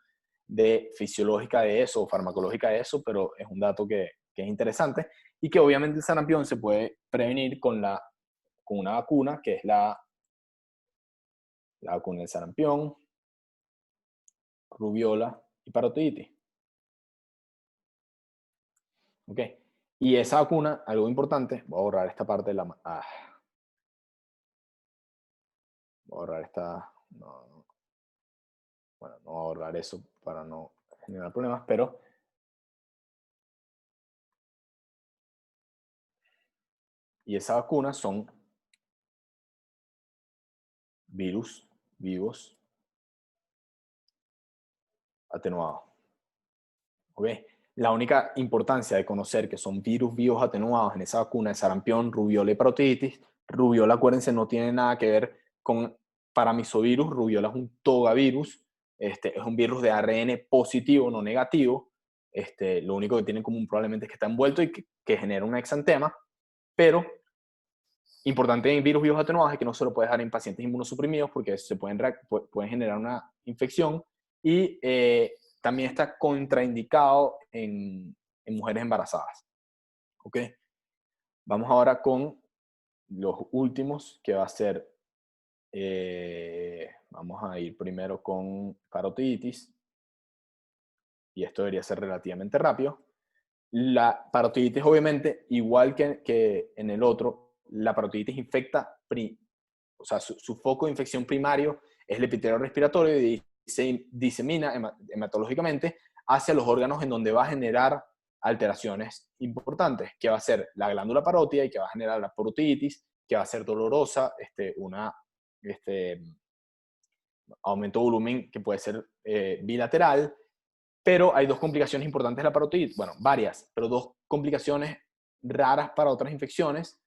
fisiológica de eso o farmacológica de eso, pero es un dato que es interesante y que obviamente el sarampión se puede prevenir con una vacuna, que es la vacuna del sarampión, rubiola y parotiditis. ¿Ok? Y esa vacuna, algo importante, voy a borrar esta parte de la... voy a borrar esta... Bueno, no voy a borrar eso para no generar problemas, pero... Y esa vacuna son virus vivos atenuados. ¿Ok? La única importancia de conocer que son virus vivos atenuados en esa vacuna de sarampión, rubiola y parotiditis. Rubiola, acuérdense, no tiene nada que ver con paramisovirus. Rubiola es un togavirus. Es un virus de ARN positivo, no negativo. Lo único que tiene en común probablemente es que está envuelto y que genera un exantema. Pero importante en virus vivos atenuados es que no se lo puede dejar en pacientes inmunosuprimidos porque pueden generar una infección y también está contraindicado en mujeres embarazadas. ¿Ok? Vamos ahora con los últimos, que va a ser, vamos a ir primero con parotiditis, y esto debería ser relativamente rápido. La parotiditis, obviamente, igual que en el otro, la parotiditis infecta, o sea, su foco de infección primario es el epitelio respiratorio y se disemina hematológicamente hacia los órganos en donde va a generar alteraciones importantes, que va a ser la glándula parótida y que va a generar la parotiditis, que va a ser dolorosa, aumento de volumen que puede ser bilateral, pero hay dos complicaciones importantes de la parotiditis, bueno, varias, pero dos complicaciones raras para otras infecciones,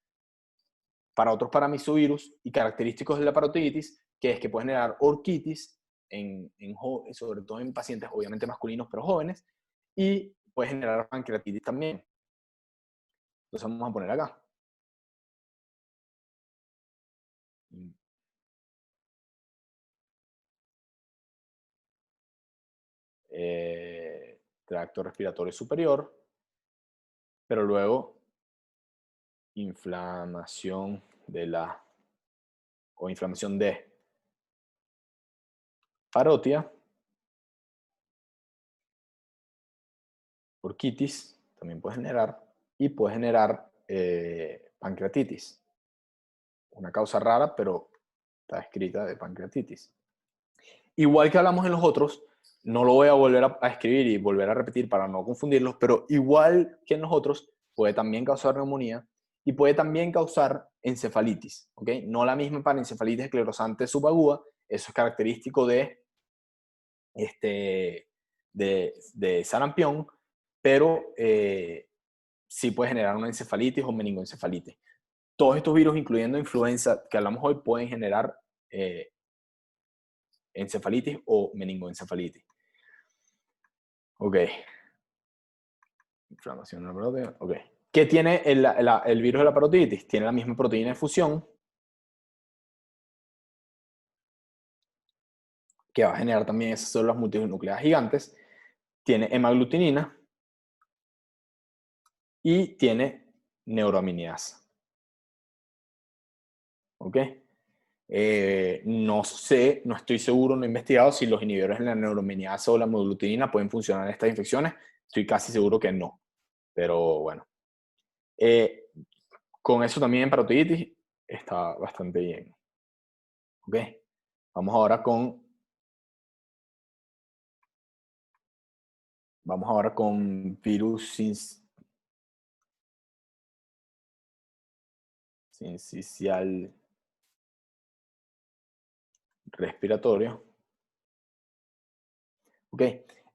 para otros paramisovirus y característicos de la parotiditis, que es que puede generar orquitis, sobre todo en pacientes obviamente masculinos pero jóvenes, y puede generar pancreatitis también. Entonces vamos a poner acá. Tracto respiratorio superior, pero luego inflamación inflamación de parotia, orquitis también puede generar, y puede generar pancreatitis. Una causa rara, pero está escrita de pancreatitis. Igual que hablamos en los otros, no lo voy a volver a escribir y volver a repetir para no confundirlos, pero igual que en los otros, puede también causar neumonía y puede también causar encefalitis, ¿ok? No la misma panencefalitis esclerosante subaguda, eso es característico de sarampión, pero sí puede generar una encefalitis o meningoencefalitis. Todos estos virus, incluyendo influenza que hablamos hoy, pueden generar encefalitis o meningoencefalitis. Ok. Inflamación de la parotiditis. Ok. ¿Qué tiene el virus de la parotiditis? Tiene la misma proteína de fusión que va a generar también esas células multinucleadas gigantes. Tiene hemaglutinina y tiene neuroaminidasa. ¿Ok? No sé, no estoy seguro, no he investigado si los inhibidores de la neuroaminidasa o la hemaglutinina pueden funcionar en estas infecciones. Estoy casi seguro que no. Pero bueno. Con eso también en parotiditis está bastante bien. ¿Ok? Vamos ahora con virus sincicial respiratorio. ¿Ok?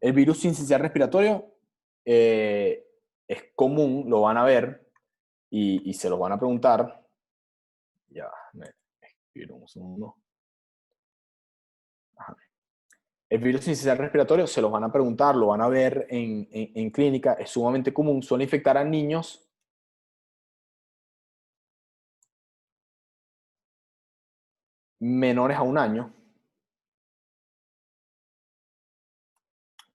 El virus sincicial respiratorio es común, lo van a ver y se lo van a preguntar. Ya, me escribo un segundo. Ajá. El virus sincicial respiratorio se los van a preguntar, lo van a ver en clínica, es sumamente común, suele infectar a niños menores a 1 año.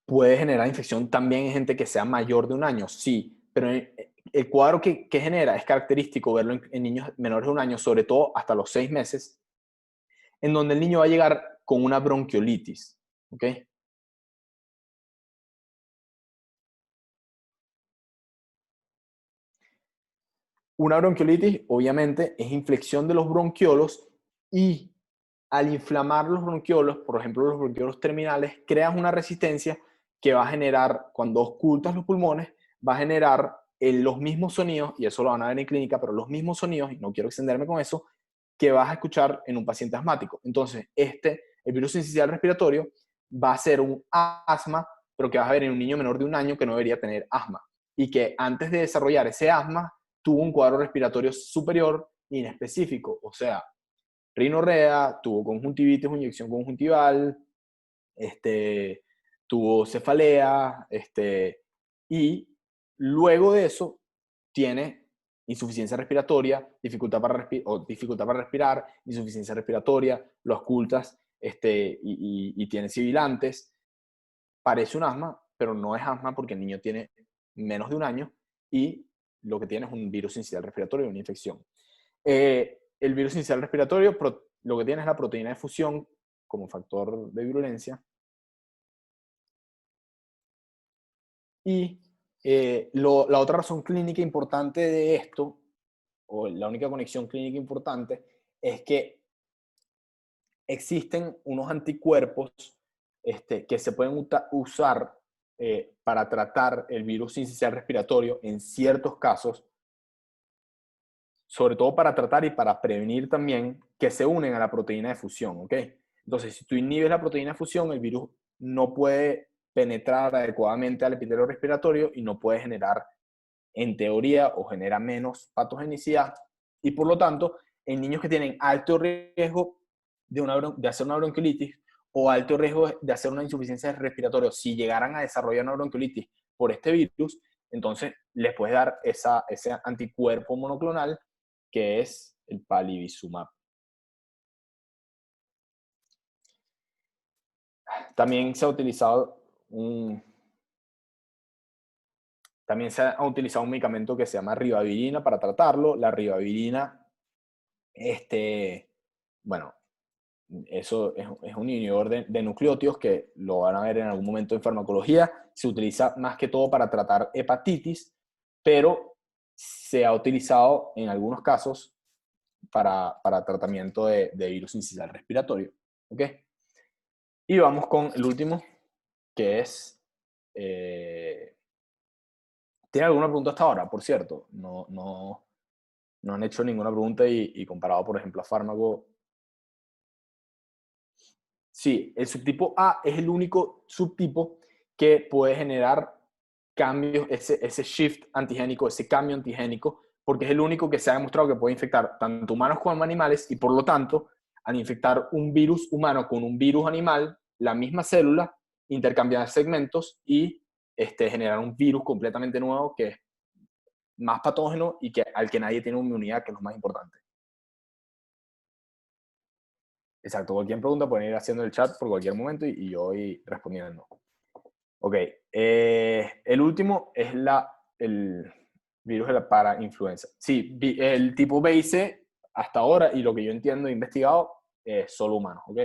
Puede generar infección también en gente que sea mayor de 1 año, sí, pero el cuadro que genera es característico verlo en niños menores de 1 año, sobre todo hasta los 6 meses, en donde el niño va a llegar con una bronquiolitis, ¿ok? Una bronquiolitis, obviamente, es inflexión de los bronquiolos y al inflamar los bronquiolos, por ejemplo, los bronquiolos terminales, creas una resistencia que va a generar, cuando ocultas los pulmones, va a generar los mismos sonidos, y eso lo van a ver en clínica, pero los mismos sonidos, y no quiero extenderme con eso, que vas a escuchar en un paciente asmático. Entonces, el virus sincicial respiratorio va a ser un asma, pero que vas a ver en un niño menor de 1 año que no debería tener asma, y que antes de desarrollar ese asma, tuvo un cuadro respiratorio superior inespecífico, o sea, rinorrea, tuvo conjuntivitis o inyección conjuntival, tuvo cefalea, y luego de eso tiene insuficiencia respiratoria, dificultad para respirar, insuficiencia respiratoria, lo ocultas, y tiene sibilantes. Parece un asma, pero no es asma porque el niño tiene menos de 1 año y lo que tiene es un virus sincicial respiratorio, una infección. El virus sincicial respiratorio lo que tiene es la proteína de fusión como factor de virulencia. Y la otra razón clínica importante de esto, o la única conexión clínica importante, es que existen unos anticuerpos que se pueden usar para tratar el virus sincicial respiratorio en ciertos casos, sobre todo para tratar y para prevenir también, que se unen a la proteína de fusión, ¿ok? Entonces, si tú inhibes la proteína de fusión, el virus no puede penetrar adecuadamente al epitelio respiratorio y no puede generar, en teoría, o genera menos patogenicidad, y por lo tanto, en niños que tienen alto riesgo de hacer una bronquiolitis o alto riesgo de hacer una insuficiencia respiratoria, si llegaran a desarrollar una bronquiolitis por este virus, entonces les puedes dar ese anticuerpo monoclonal que es el palivizumab. También se ha utilizado un medicamento que se llama ribavirina para tratarlo. La ribavirina, bueno, eso es un inhibidor de nucleótidos que lo van a ver en algún momento en farmacología. Se utiliza más que todo para tratar hepatitis, pero se ha utilizado en algunos casos para tratamiento de virus sincicial respiratorio. ¿Ok? Y vamos con el último, que es... ¿Tiene alguna pregunta hasta ahora? Por cierto, no han hecho ninguna pregunta y comparado, por ejemplo, a fármaco. Sí, el subtipo A es el único subtipo que puede generar cambios, ese shift antigénico, ese cambio antigénico, porque es el único que se ha demostrado que puede infectar tanto humanos como animales y por lo tanto al infectar un virus humano con un virus animal, la misma célula intercambiar segmentos y generar un virus completamente nuevo que es más patógeno y al que nadie tiene inmunidad, que es lo más importante. Exacto, cualquier pregunta pueden ir haciendo el chat por cualquier momento y yo voy respondiendo. Ok, el último es el virus de la parainfluenza. Sí, el tipo B y C, hasta ahora, y lo que yo entiendo e investigado, es solo humanos, ¿ok?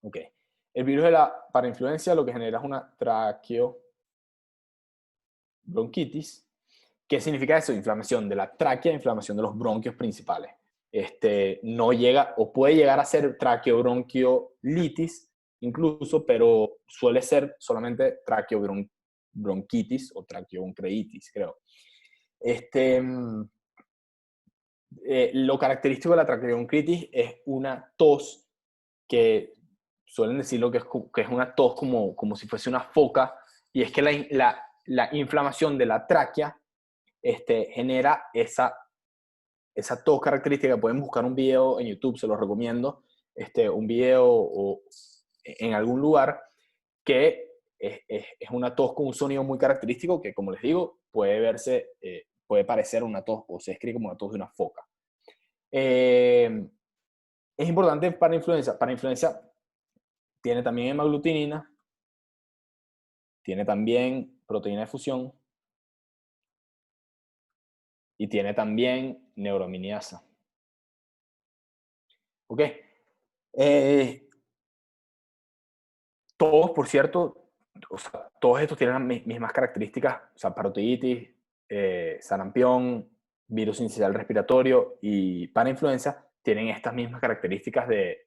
Ok. El virus de la parainfluencia lo que genera es una traqueobronquitis. ¿Qué significa eso? Inflamación de la tráquea, inflamación de los bronquios principales. No llega, o puede llegar a ser traqueobronquiolitis incluso, pero suele ser solamente traqueobronquitis o traqueobronquitis, creo. Lo característico de la traqueobronquitis es una tos que suelen decirlo que es una tos como si fuese una foca, y es que la inflamación de la tráquea genera esa tos característica. Pueden buscar un video en YouTube, se los recomiendo, un video o en algún lugar que es una tos con un sonido muy característico que, como les digo, puede parecer una tos o se escribe como una tos de una foca. Es importante para influenza. Para influenza tiene también hemaglutinina, tiene también proteína de fusión y tiene también neuraminidasa. ¿Ok? Todos, por cierto, o sea, todos estos tienen las mismas características, o sea, parotiditis, sarampión, virus incisional respiratorio y parainfluenza tienen estas mismas características de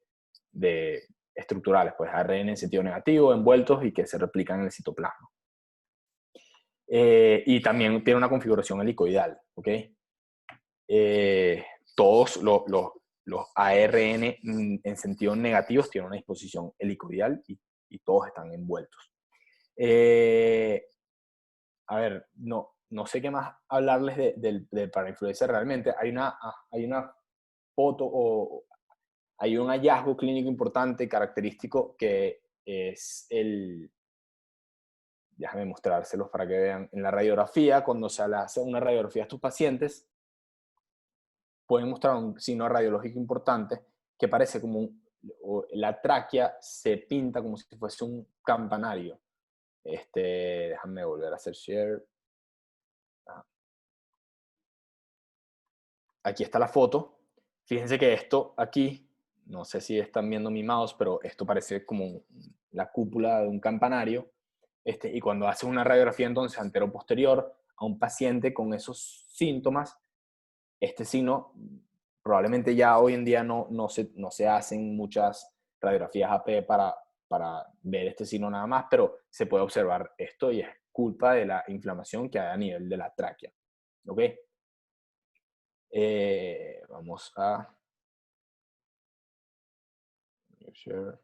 estructurales, pues ARN en sentido negativo, envueltos y que se replican en el citoplasma. Y también tiene una configuración helicoidal, ¿ok? Todos los ARN en sentido negativos tienen una disposición helicoidal y todos están envueltos. A ver, no sé qué más hablarles del parainfluenza realmente. Hay una foto o hay un hallazgo clínico importante, característico, que es déjame mostrárselos para que vean. En la radiografía, cuando se hace una radiografía a estos pacientes, pueden mostrar un signo radiológico importante que parece como la tráquea se pinta como si fuese un campanario. Déjame volver a hacer share. Aquí está la foto. Fíjense que esto aquí, no sé si están viendo mi mouse, pero esto parece como la cúpula de un campanario. Y cuando haces una radiografía entonces antero-posterior a un paciente con esos síntomas, este signo probablemente ya hoy en día no se hacen muchas radiografías AP para ver este signo nada más, pero se puede observar esto y es culpa de la inflamación que hay a nivel de la tráquea. ¿Ok? Vamos a share.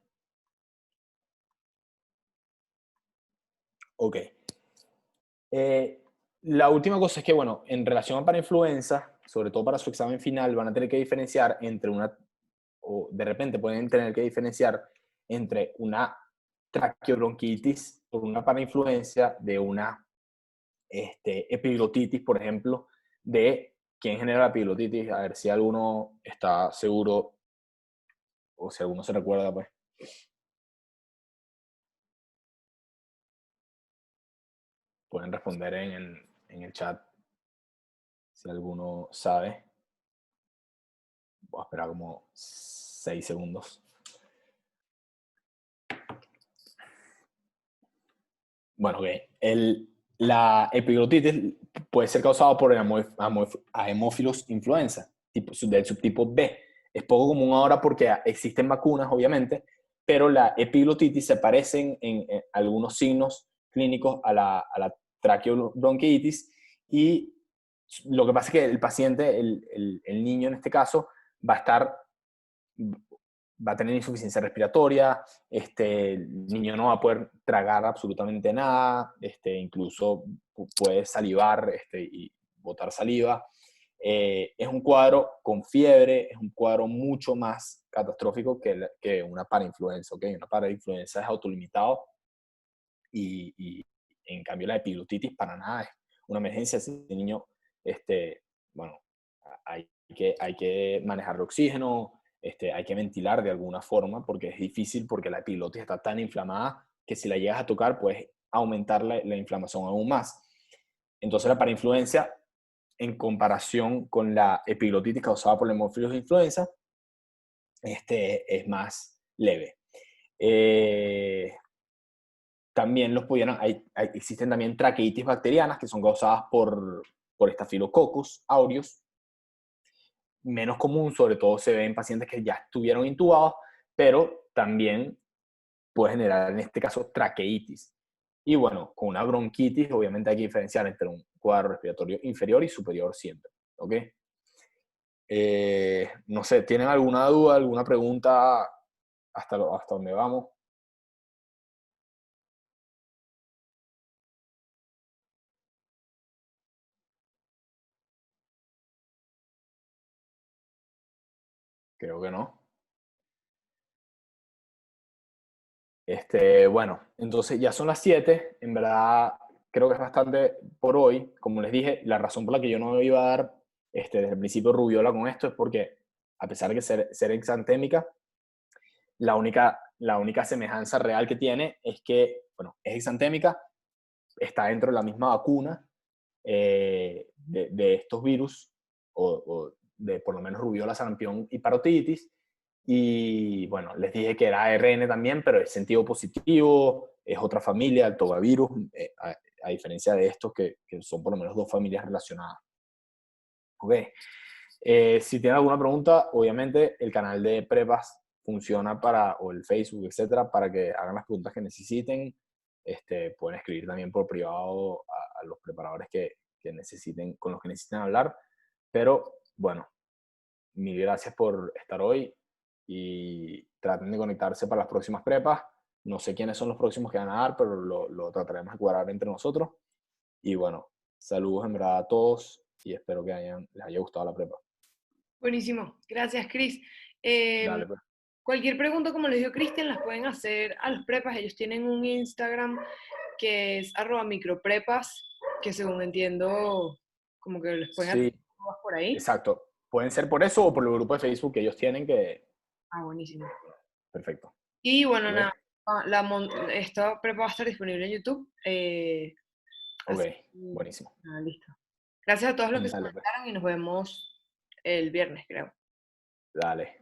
Ok. La última cosa es que, bueno, en relación a parainfluenza, sobre todo para su examen final, van a tener que diferenciar o de repente pueden tener que diferenciar entre una traqueobronquitis por una parainfluencia de una epiglotitis, por ejemplo, de quién genera la epiglotitis, a ver si alguno está seguro o si alguno se recuerda, pues. Pueden responder en el chat si alguno sabe. Voy a esperar como 6 segundos. Bueno, la epiglotitis puede ser causada por Haemophilus influenza, del subtipo B. Es poco común ahora porque existen vacunas, obviamente, pero la epiglotitis se parece en algunos signos clínicos a la traqueobronquitis, y lo que pasa es que el paciente, el niño en este caso, va a tener insuficiencia respiratoria, el niño no va a poder tragar absolutamente nada, incluso puede salivar y botar saliva. Es un cuadro con fiebre, es un cuadro mucho más catastrófico que una parainfluenza, ¿ok? Una parainfluenza es autolimitado y en cambio la epiglottitis para nada es una emergencia. Ese niño, bueno, hay que manejar el oxígeno, hay que ventilar de alguna forma porque es difícil, porque la epiglotis está tan inflamada que si la llegas a tocar puedes aumentar la inflamación aún más. Entonces la parainfluencia, en comparación con la epiglotitis causada por el hemófilos de influenza, es más leve. También existen también traqueitis bacterianas que son causadas por Staphylococcus aureus, menos común, sobre todo se ve en pacientes que ya estuvieron intubados, pero también puede generar en este caso traqueitis. Y bueno, con una bronquitis obviamente hay que diferenciar entre un cuadro respiratorio inferior y superior siempre, ¿ok? No sé, ¿tienen alguna duda, alguna pregunta hasta donde vamos? Creo que no. Bueno, entonces ya son las 7, en verdad creo que es bastante por hoy. Como les dije, la razón por la que yo no iba a dar desde el principio rubiola con esto es porque, a pesar de ser exantémica, la única semejanza real que tiene es que, bueno, es exantémica, está dentro de la misma vacuna de estos virus, o de por lo menos rubiola, sarampión y parotiditis. Y bueno, les dije que era ARN también, pero es sentido positivo, es otra familia, el tobavirus, a diferencia de estos que son por lo menos dos familias relacionadas. Ok. Si tienen alguna pregunta, obviamente el canal de prepas funciona o el Facebook, etcétera, para que hagan las preguntas que necesiten. Pueden escribir también por privado a los preparadores que necesiten, con los que necesiten hablar. Pero bueno, mil gracias por estar hoy y traten de conectarse para las próximas prepas. No sé quiénes son los próximos que van a dar, pero lo trataremos de cuadrar entre nosotros. Y bueno, saludos en verdad a todos y espero que les haya gustado la prepa. Buenísimo, gracias Cris. Dale, pues. Cualquier pregunta, como les dijo Cristian, las pueden hacer a los prepas. Ellos tienen un Instagram que es @microprepas, que según entiendo, como que les pueden hacer Sí, por ahí. exacto. Pueden ser por eso o por el grupo de Facebook que ellos tienen que... Ah, buenísimo. Perfecto. Y bueno, ¿Ok? nada, esta prepa va a estar disponible en YouTube. Ok, Así, buenísimo. nada, listo. Gracias a todos los que se Dale, pues. conectaron y nos vemos el viernes, creo. Dale.